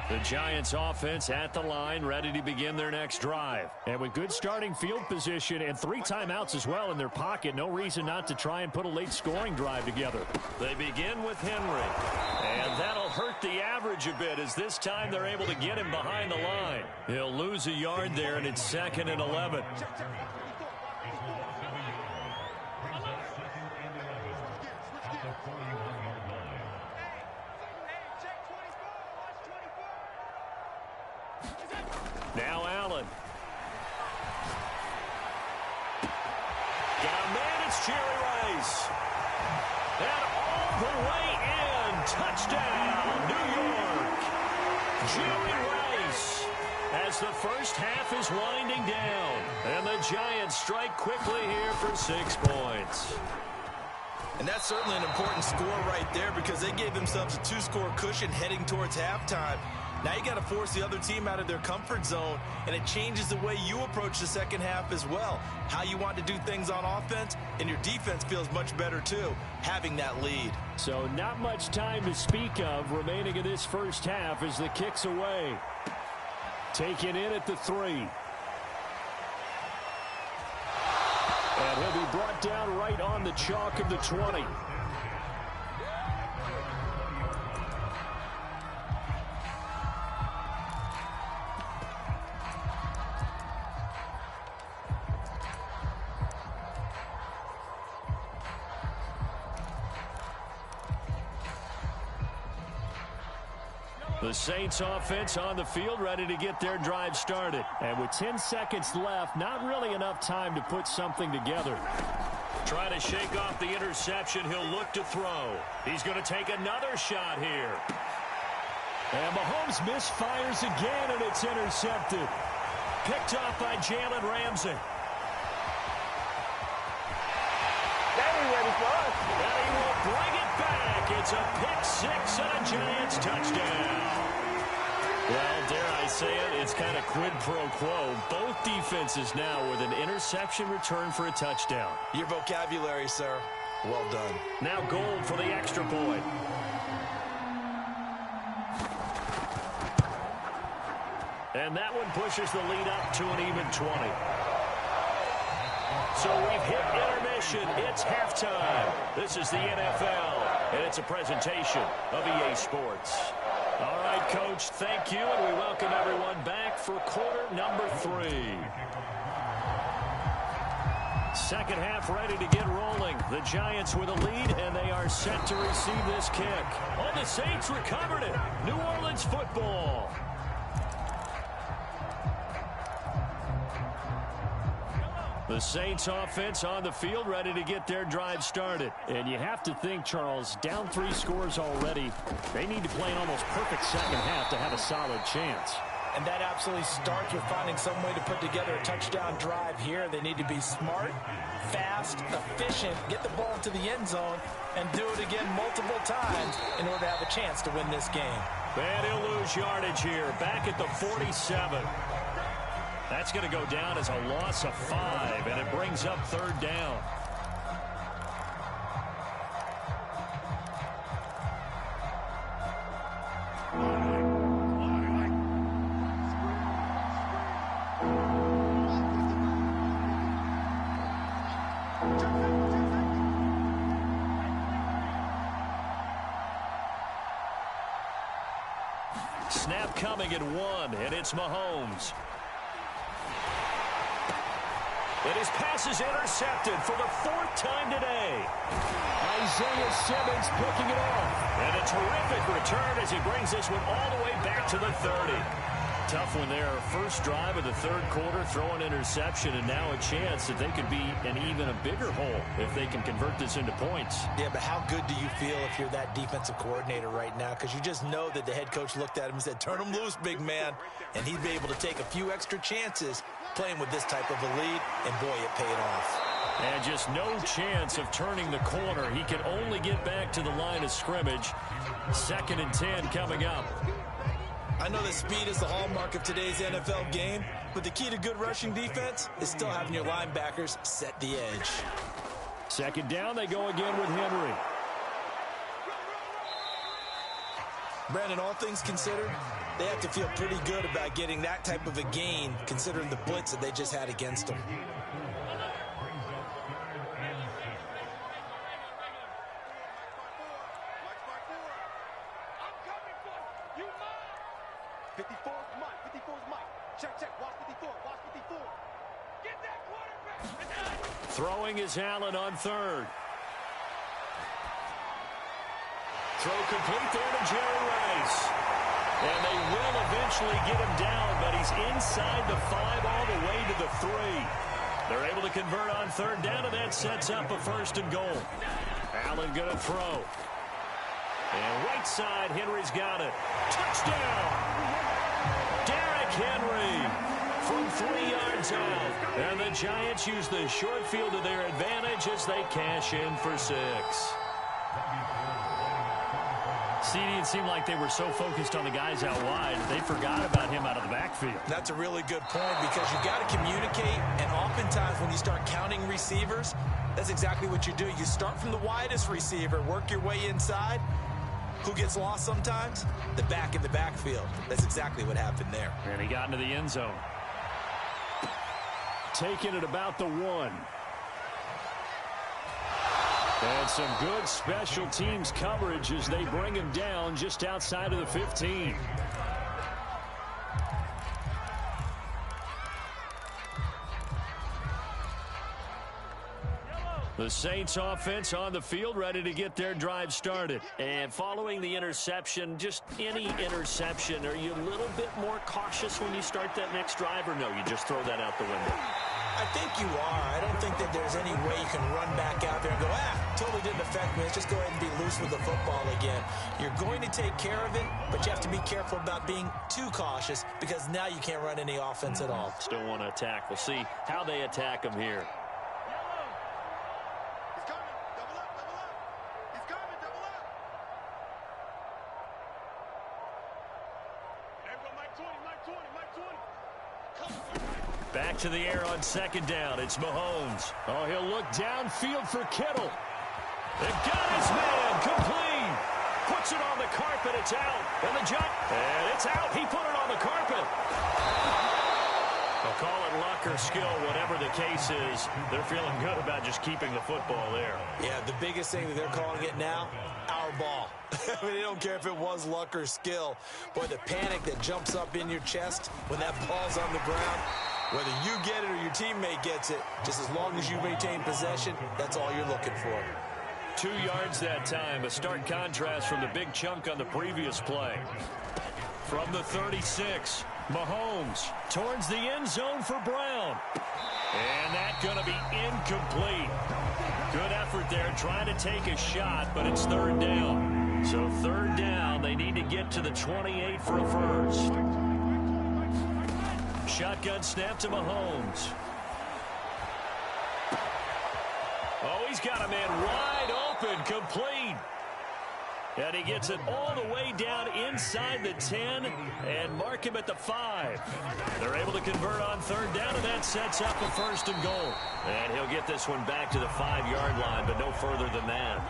The Giants offense at the line, ready to begin their next drive. And with good starting field position and 3 timeouts as well in their pocket, no reason not to try and put a late scoring drive together. They begin with Henry. And that'll hurt the average a bit as this time they're able to get him behind the line. He'll lose a yard there, and it's 2nd and 11. Now Allen. Got a man, it's Jerry Rice. And all the way in. Touchdown, New York. Jerry Rice. As the first half is winding down. And the Giants strike quickly here for 6 points. And that's certainly an important score right there because they gave themselves a 2-score cushion heading towards halftime. Now you got to force the other team out of their comfort zone, and it changes the way you approach the second half as well. How you want to do things on offense, and your defense feels much better too, having that lead. So not much time to speak of remaining in this first half as the kick's away. Taken in at the 3. And he'll be brought down right on the chalk of the 20. The Saints offense on the field ready to get their drive started. And with 10 seconds left, not really enough time to put something together. Try to shake off the interception. He'll look to throw. He's going to take another shot here. And Mahomes misfires again, and it's intercepted. Picked off by Jalen Ramsey. Ready for us. And he will bring it back. It's a pick-6 and a Giants touchdown. Well, dare I say it, it's kind of quid pro quo. Both defenses now with an interception return for a touchdown. Your vocabulary, sir. Well done. Now Gold for the extra point. And that one pushes the lead up to an even 20. So we've hit intermission. It's halftime. This is the NFL, and it's a presentation of EA Sports. All right, Coach, thank you, and we welcome everyone back for quarter number 3. Second half ready to get rolling. The Giants with a lead, and they are set to receive this kick. Oh, the Saints recovered it. New Orleans football. The Saints offense on the field ready to get their drive started. And you have to think, Charles, down 3 scores already. They need to play an almost perfect second half to have a solid chance. And that absolutely starts with finding some way to put together a touchdown drive here. They need to be smart, fast, efficient, get the ball into the end zone, and do it again multiple times in order to have a chance to win this game. And he'll lose yardage here, back at the 47. That's going to go down as a loss of 5, and it brings up 3rd down. Snap coming at 1, and it's Mahomes. And his pass is intercepted for the 4th time today. Isaiah Simmons picking it off. And a terrific return as he brings this one all the way back to the 30. Tough one there. First drive of the 3rd quarter, throw an interception, and now a chance that they could be in even a bigger hole if they can convert this into points. Yeah, but how good do you feel if you're that defensive coordinator right now? Because you just know that the head coach looked at him and said, turn him loose, big man. And he'd be able to take a few extra chances playing with this type of a lead, and boy, it paid off. And just no chance of turning the corner. He can only get back to the line of scrimmage. 2nd and 10 coming up. I know that speed is the hallmark of today's NFL game, but the key to good rushing defense is still having your linebackers set the edge. 2nd down, they go again with Henry. Brandon, all things considered, they have to feel pretty good about getting that type of a gain, considering the blitz that they just had against them. Throwing is Allen on 3rd. Throw complete there to Jerry Rice. And they will eventually get him down, but he's inside the 5 all the way to the 3. They're able to convert on 3rd down, and that sets up a 1st and goal. Allen going to throw. And right side, Henry's got it. Touchdown! Derrick Henry from 3 yards out. And the Giants use the short field to their advantage as they cash in for 6. CD, it seemed like they were so focused on the guys out wide, they forgot about him out of the backfield. That's a really good point because you've got to communicate, and oftentimes when you start counting receivers, that's exactly what you do. You start from the widest receiver, work your way inside. Who gets lost sometimes? The back in the backfield. That's exactly what happened there. And he got into the end zone. Taking it about the 1. And some good special teams coverage as they bring him down just outside of the 15. The Saints offense on the field, ready to get their drive started. And following the interception, just any interception, are you a little bit more cautious when you start that next drive, or no, you just throw that out the window? I think you are. I don't think that there's any way you can run back out there and go, totally didn't affect me. Let's just go ahead and be loose with the football again. You're going to take care of it, but you have to be careful about being too cautious because now you can't run any offense at all. Still want to attack. We'll see how they attack him here. Back to the air on 2nd down. It's Mahomes. Oh, he'll look downfield for Kittle. They got his man complete. Puts it on the carpet. It's out. And the jump. And it's out. He put it on the carpet. They'll call it luck or skill, whatever the case is. They're feeling good about just keeping the football there. Yeah, the biggest thing that they're calling it now, our ball. I mean, they don't care if it was luck or skill. Boy, the panic that jumps up in your chest when that ball's on the ground, whether you get it or your teammate gets it, just as long as you maintain possession, that's all you're looking for. 2 yards that time, a stark contrast from the big chunk on the previous play. From the 36, Mahomes towards the end zone for Brown. And that's going to be incomplete. Good effort there trying to take a shot, but it's 3rd down. So 3rd down, they need to get to the 28 for a first. Shotgun snap to Mahomes. Oh, he's got a man wide open, complete. And he gets it all the way down inside the 10 and mark him at the 5. They're able to convert on 3rd down, and that sets up a 1st and goal. And he'll get this one back to the 5-yard line, but no further than that.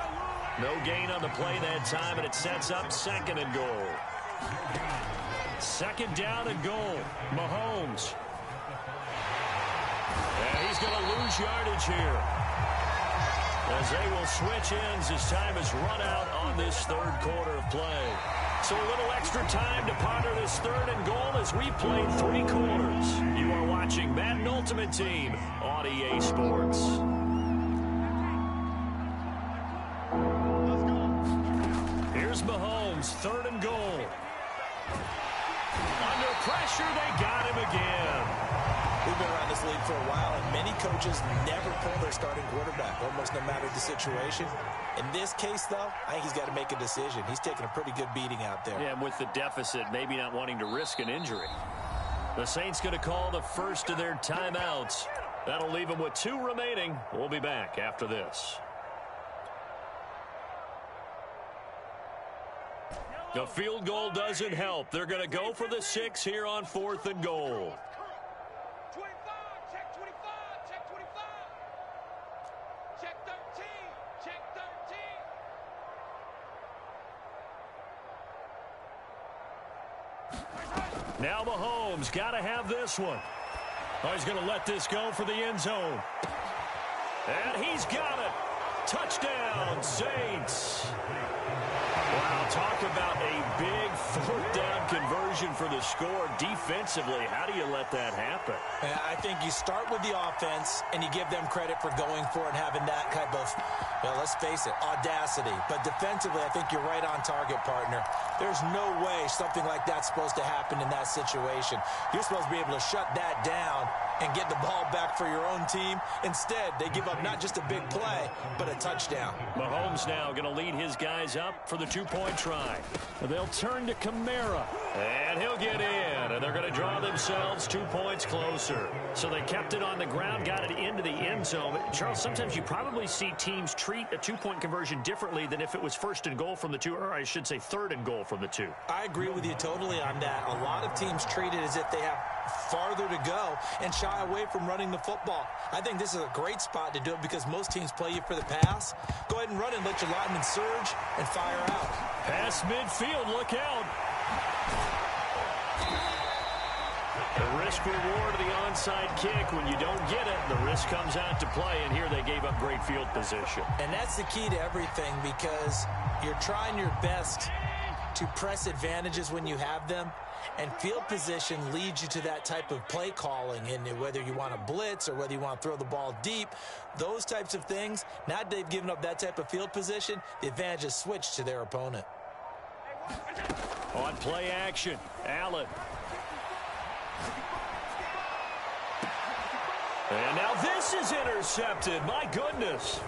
No gain on the play that time, and it sets up 2nd and goal. 2nd down and goal. Mahomes. And he's going to lose yardage here, as they will switch ends as time is run out on this 3rd quarter of play. So a little extra time to ponder this 3rd and goal as we played 3 quarters. You are watching Madden Ultimate Team on EA Sports. Here's Mahomes, 3rd and goal. Under pressure, they got him again. We've been around this league for a while, and many coaches never pull their starting quarterback, almost no matter the situation. In this case, though, I think he's got to make a decision. He's taking a pretty good beating out there. Yeah, and with the deficit, maybe not wanting to risk an injury. The Saints going to call the first of their timeouts. That'll leave them with 2 remaining. We'll be back after this. The field goal doesn't help. They're going to go for the 6 here on 4th and goal. 25, check 25, check 25. Check 13, check 13. Now Mahomes got to have this one. Oh, he's going to let this go for the end zone. And he's got it. Touchdown, Saints. Wow, talk about a big 4th down conversion for the score. Defensively, how do you let that happen? I think you start with the offense, and you give them credit for going for it and having that type of, well, let's face it, audacity. But defensively, I think you're right on target, partner. There's no way something like that's supposed to happen in that situation. You're supposed to be able to shut that down and get the ball back for your own team. Instead, they give up not just a big play, but a touchdown. Mahomes now going to lead his guys up for the 2-point try. They'll turn to Kamara, and he'll get in, and they're going to draw themselves 2 points closer. So they kept it on the ground, got it into the end zone. Charles, sometimes you probably see teams treat a 2-point conversion differently than if it was 1st and goal from the 2, or I should say 3rd and goal from the 2. I agree with you totally on that. A lot of teams treat it as if they have farther to go and shy away from running the football. I think this is a great spot to do it because most teams play you for the pass. Go ahead and run and let your linemen surge and fire out. Pass midfield, look out. The risk reward of the onside kick. When you don't get it, the risk comes out to play, and here they gave up great field position. And that's the key to everything because you're trying your best to press advantages when you have them. And field position leads you to that type of play calling, and whether you want to blitz or whether you want to throw the ball deep, those types of things, now that they've given up that type of field position, the advantage is switched to their opponent. On play action, Allen. And now this is intercepted. My goodness.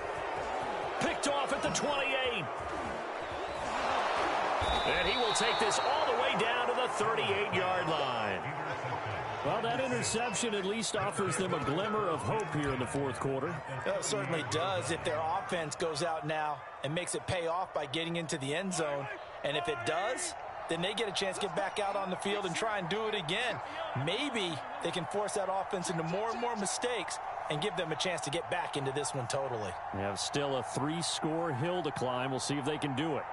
Picked off at the 28. And he will take this all the way down to the 38-yard line. Well, that interception at least offers them a glimmer of hope here in the 4th quarter. It certainly does if their offense goes out now and makes it pay off by getting into the end zone. And if it does, then they get a chance to get back out on the field and try and do it again. Maybe they can force that offense into more and more mistakes and give them a chance to get back into this one totally. They have still a 3-score hill to climb. We'll see if they can do it.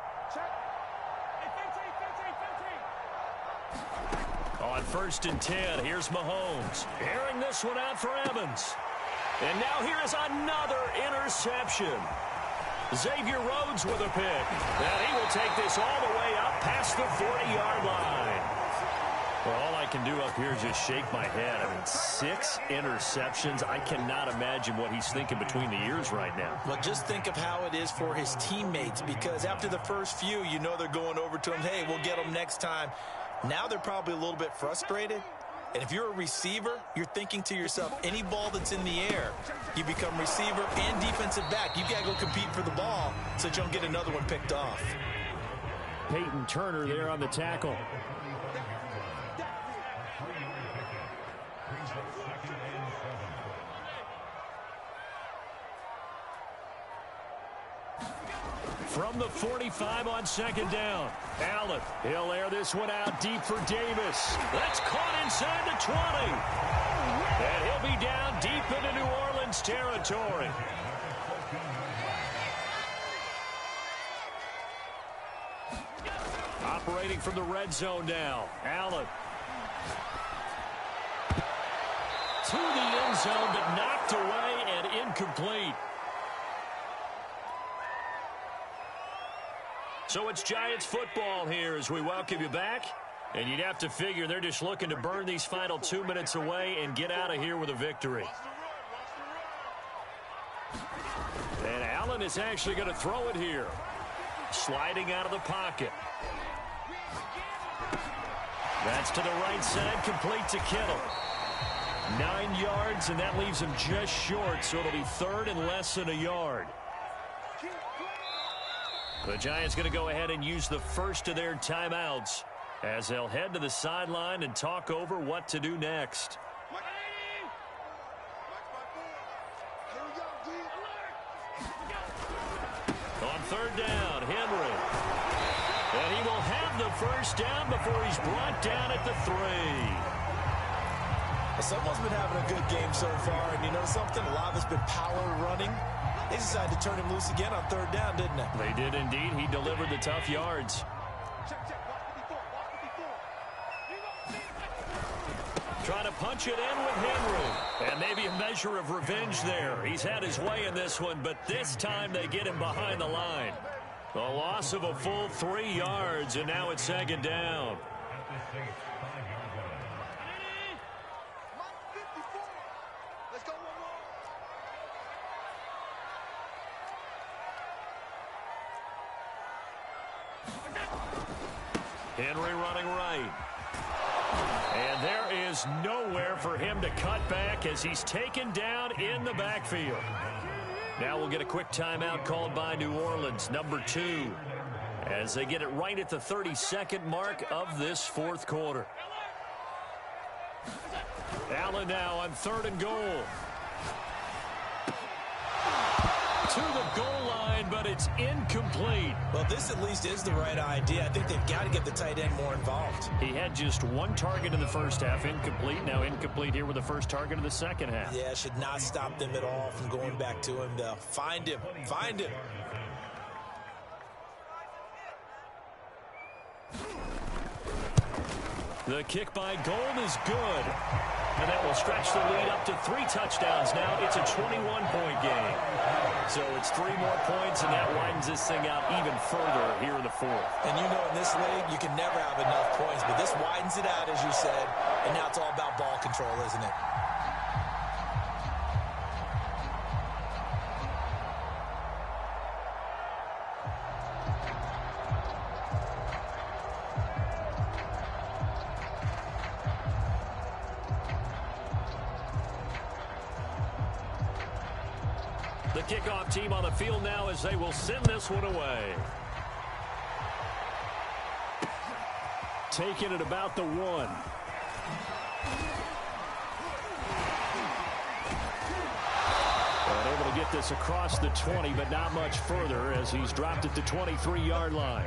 On 1st and 10, here's Mahomes. Airing this one out for Evans. And now here is another interception. Xavier Rhodes with a pick. And he will take this all the way up past the 40-yard line. Well, all I can do up here is just shake my head. I mean, 6 interceptions. I cannot imagine what he's thinking between the ears right now. Well, just think of how it is for his teammates, because after the first few, you know they're going over to him, hey, we'll get him next time. Now they're probably a little bit frustrated. And if you're a receiver, you're thinking to yourself, any ball that's in the air, you become receiver and defensive back. You've got to go compete for the ball so that you don't get another one picked off. Peyton Turner there on the tackle. From the 45 on 2nd down. Allen, he'll air this one out deep for Davis. That's caught inside the 20. And he'll be down deep into New Orleans territory. Operating from the red zone now. Allen. To the end zone, but knocked away and incomplete. So it's Giants football here as we welcome you back. And you'd have to figure they're just looking to burn these final 2 minutes away and get out of here with a victory. And Allen is actually going to throw it here. Sliding out of the pocket. That's to the right side, complete to Kittle. 9 yards, and that leaves him just short, so it'll be 3rd and less than a yard. The Giants going to go ahead and use the first of their timeouts as they'll head to the sideline and talk over what to do next. third down. Henry. And he will have the first down before he's brought down at the 3. Well, someone's been having a good game so far, and you know something? A lot of it's been power running. They decided to turn him loose again on third down, didn't they? They did indeed. He delivered the tough yards. Trying to punch it in with Henry. And maybe a measure of revenge there. He's had his way in this one, but this time they get him behind the line. A loss of a full 3 yards, and now it's second down. Henry running right. And there is nowhere for him to cut back as he's taken down in the backfield. Now we'll get a quick timeout called by New Orleans, number 2, as they get it right at the 32nd mark of this fourth quarter. Allen now on 3rd and goal. To the goal line, but it's incomplete. Well, this at least is the right idea. I think they've got to get the tight end more involved. He had just 1 target in the first half, incomplete. Now incomplete here with the first target of the second half. Yeah, should not stop them at all from going back to him, though. Find him. Find him. The kick by Gold is good. And that will stretch the lead up to 3 touchdowns now. It's a 21-point game. So it's 3 more points, and that widens this thing out even further here in the fourth. And you know in this league, you can never have enough points, but this widens it out, as you said, and now it's all about ball control, isn't it? The kickoff team on the field now as they will send this one away. Taking it about the 1. And able to get this across the 20, but not much further as he's dropped at the 23-yard line.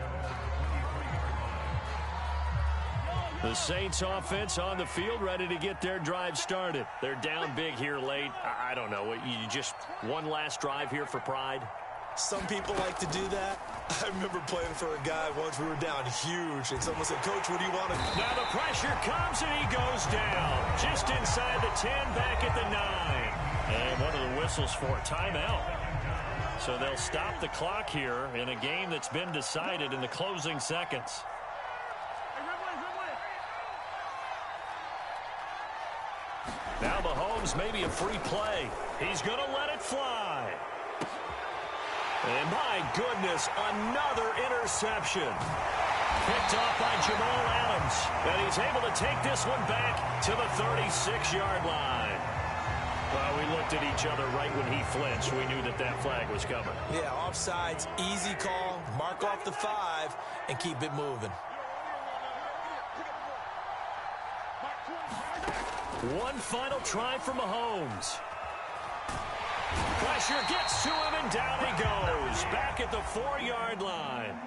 The Saints offense on the field ready to get their drive started. They're down big here late. I don't know. You just one last drive here for pride? Some people like to do that. I remember playing for a guy once. We were down huge, and someone said, Coach, what do you want to do? Now the pressure comes, and he goes down. Just inside the 10, back at the 9. And one of the whistles for a timeout. So they'll stop the clock here in a game that's been decided in the closing seconds. Now Mahomes maybe a free play. He's going to let it fly. And my goodness, another interception. Picked off by Jamal Adams. And he's able to take this one back to the 36-yard line. Well, we looked at each other right when he flinched. We knew that that flag was coming. Yeah, offsides, easy call. Mark off the 5 and keep it moving. One final try for Mahomes. Pressure gets to him, and down he goes. Back at the 4-yard line.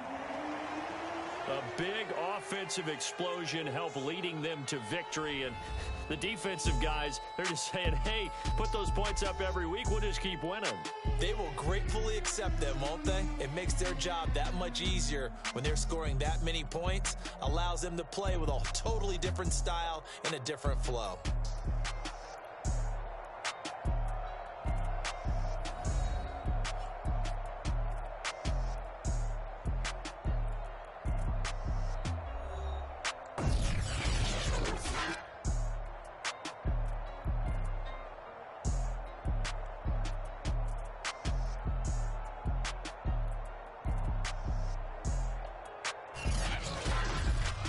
A big offensive explosion helped leading them to victory. And the defensive guys, they're just saying, hey, put those points up every week. We'll just keep winning. They will gratefully accept them, won't they? It makes their job that much easier when they're scoring that many points. Allows them to play with a totally different style and a different flow.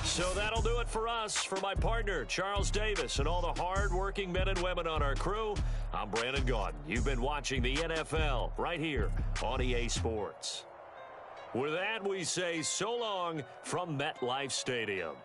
So that'll do it for us. For my partner, Charles Davis, and all the hard-working men and women on our crew, I'm Brandon Gaudin. You've been watching the NFL right here on EA Sports. With that, we say so long from MetLife Stadium.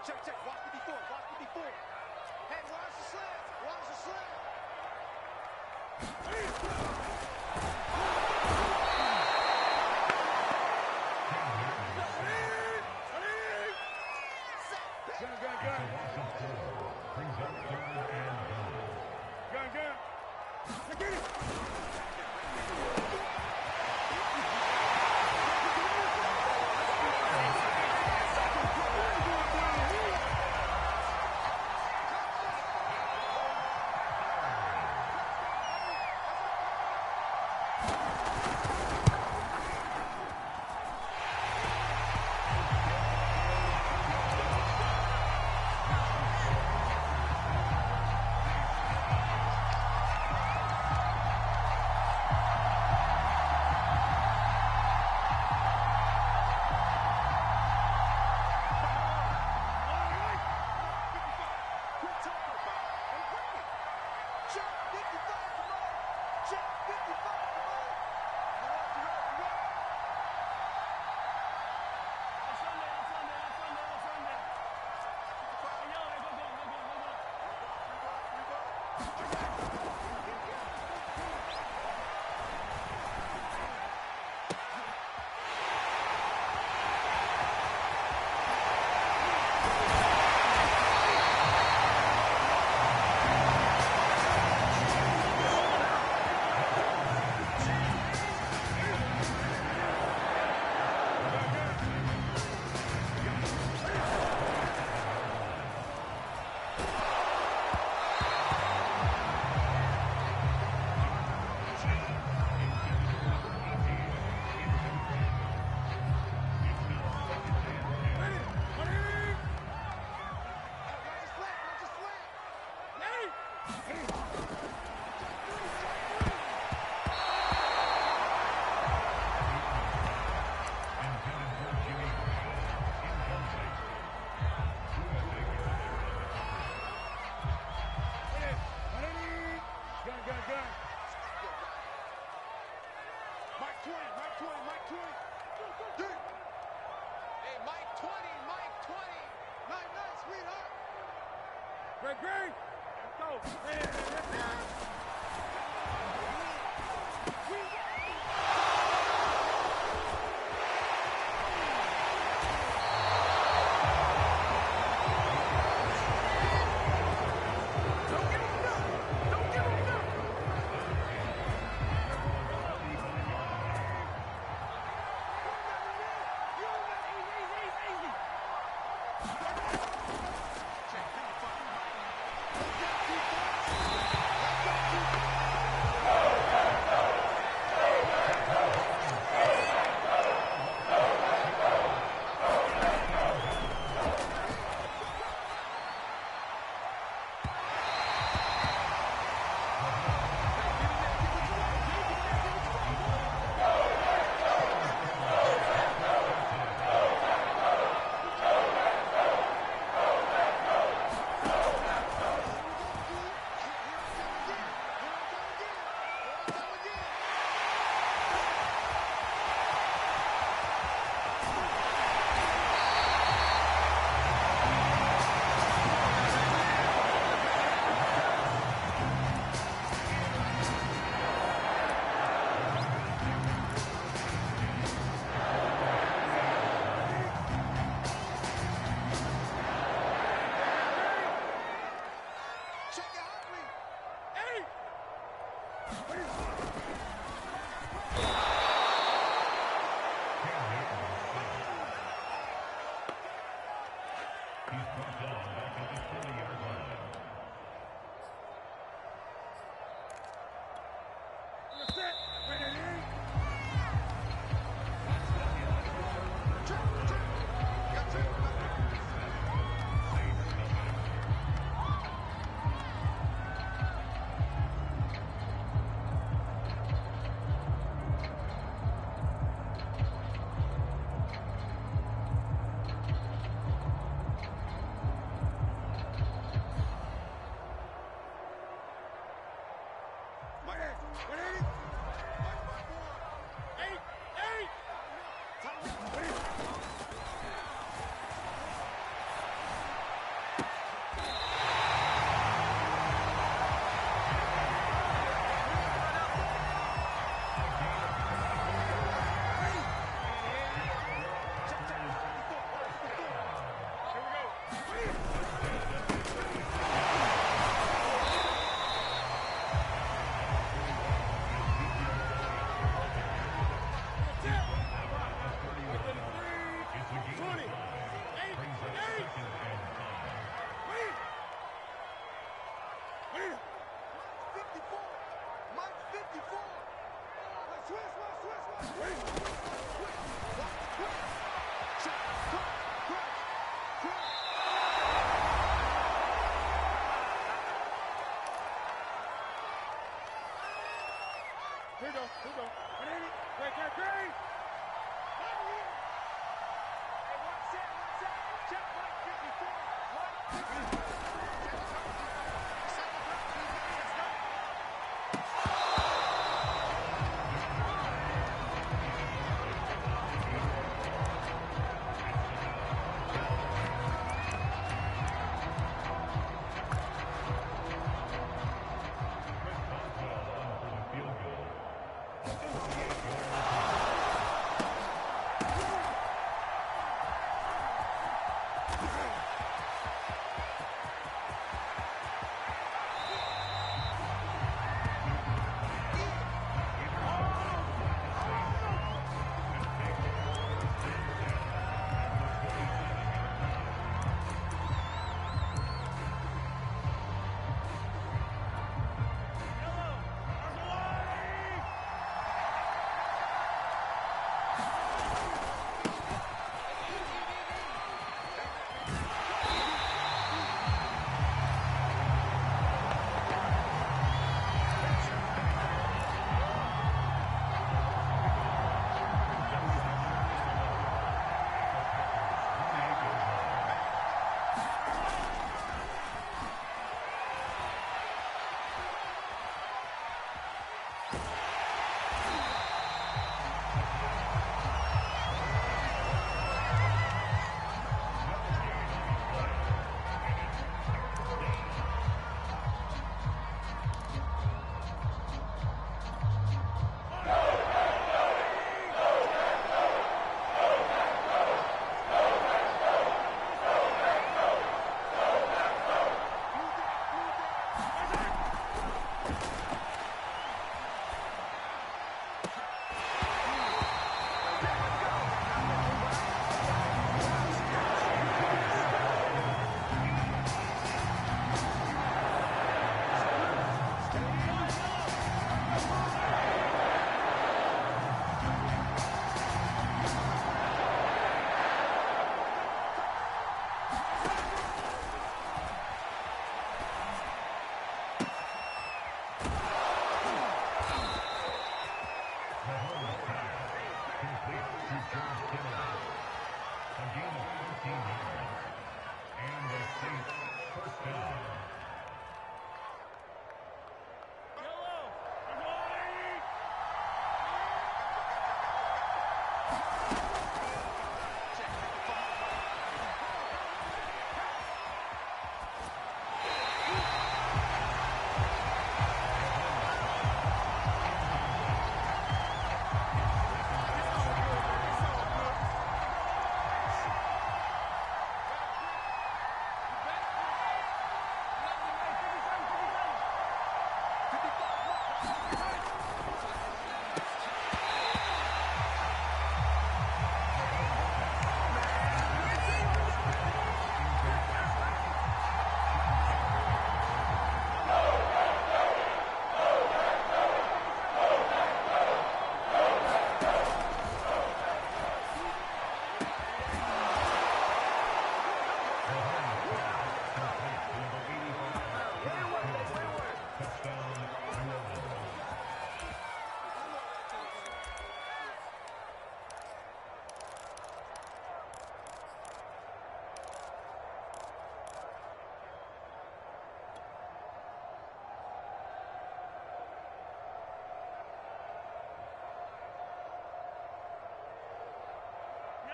Check, check. Watch the before. Watch the before. Hey, watch the slants. Watch the slants. Brings up third and goal. Gun. Get it. Greg! Let's go! Here we go. Great. Hey, one set. Check, Mike 54. Mike 54.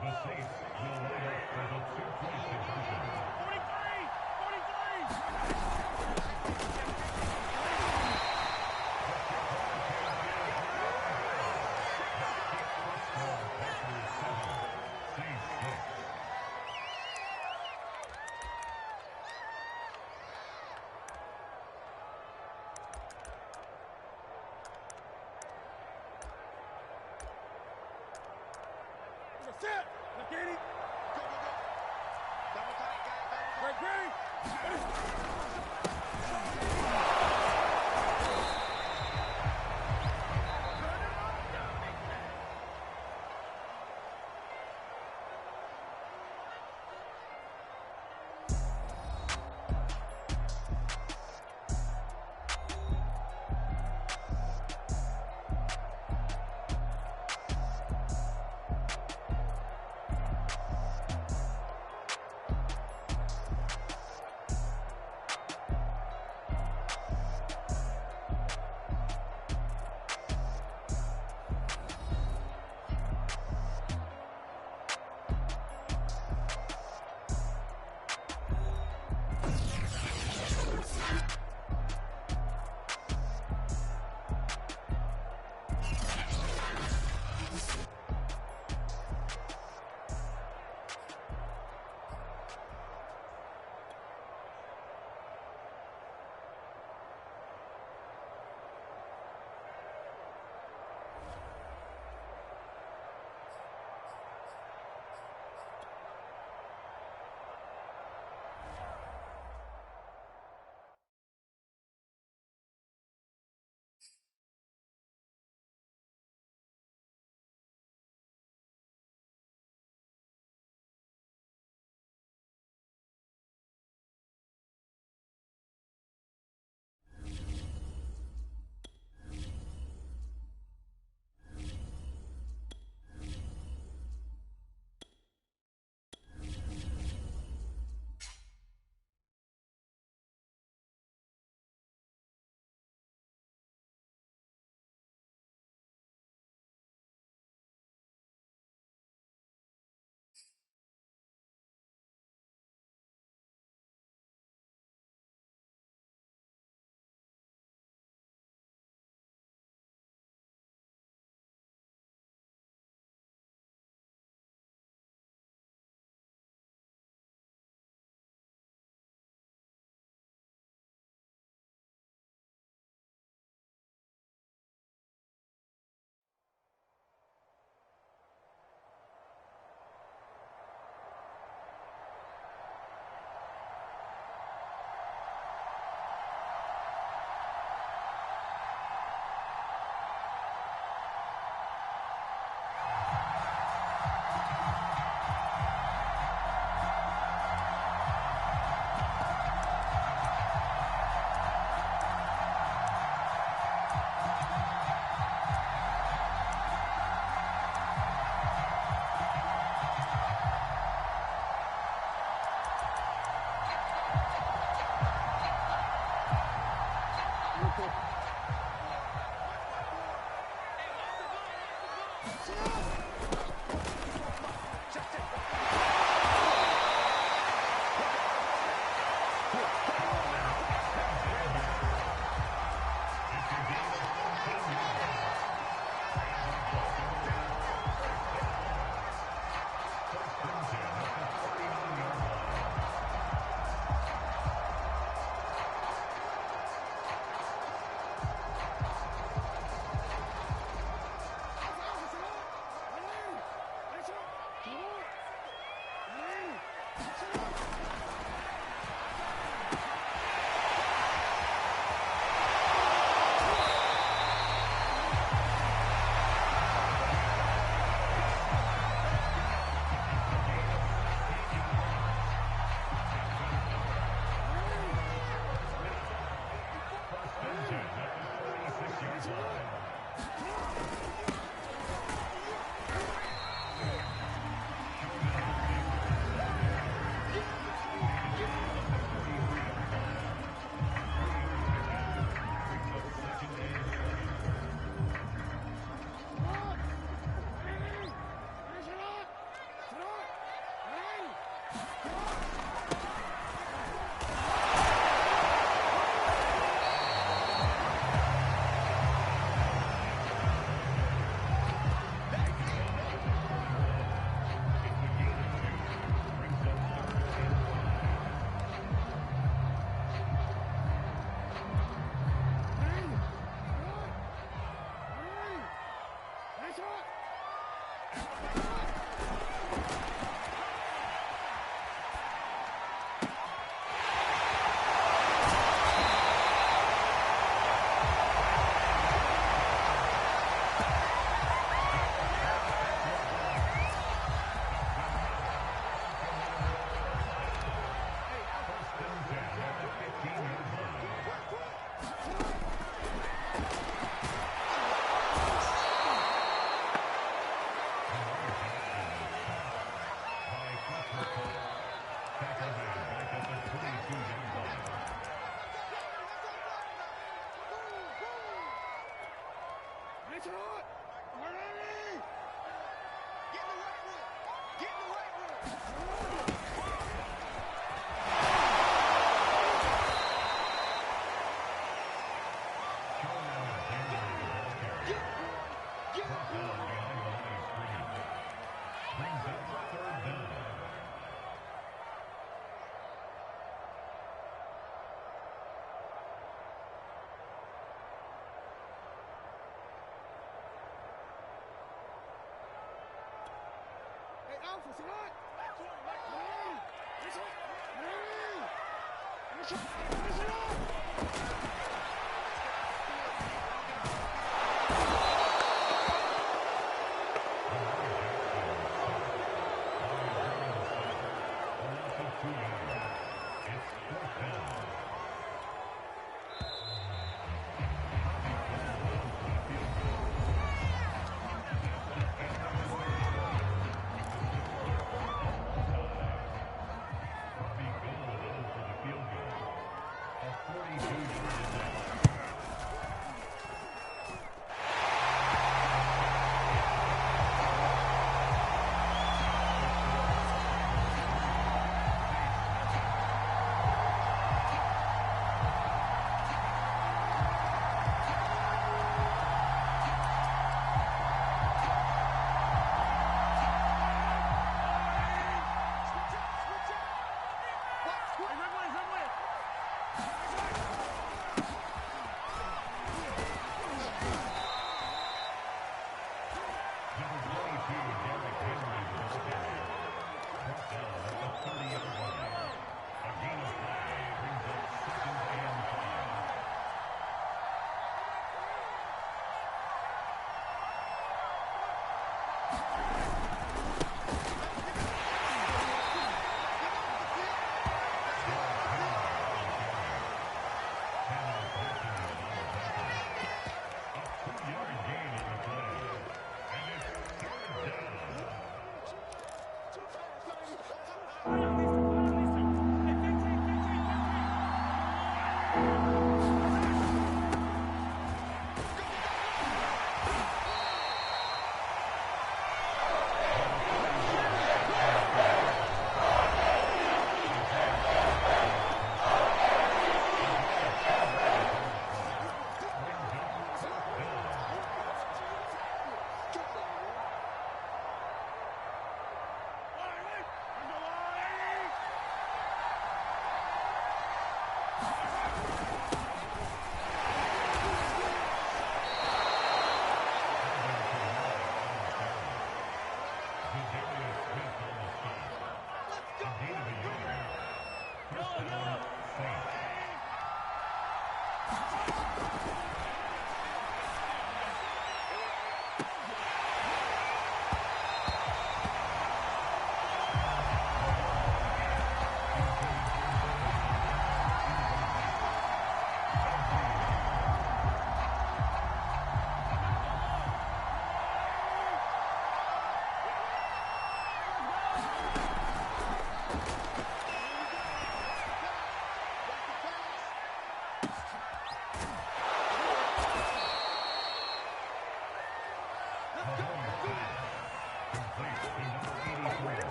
The Saints will line up for the two-point conversion. 43! 43! Set! McGeady! Go, go, go! Double tight, guys. Double tight.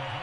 Mahomes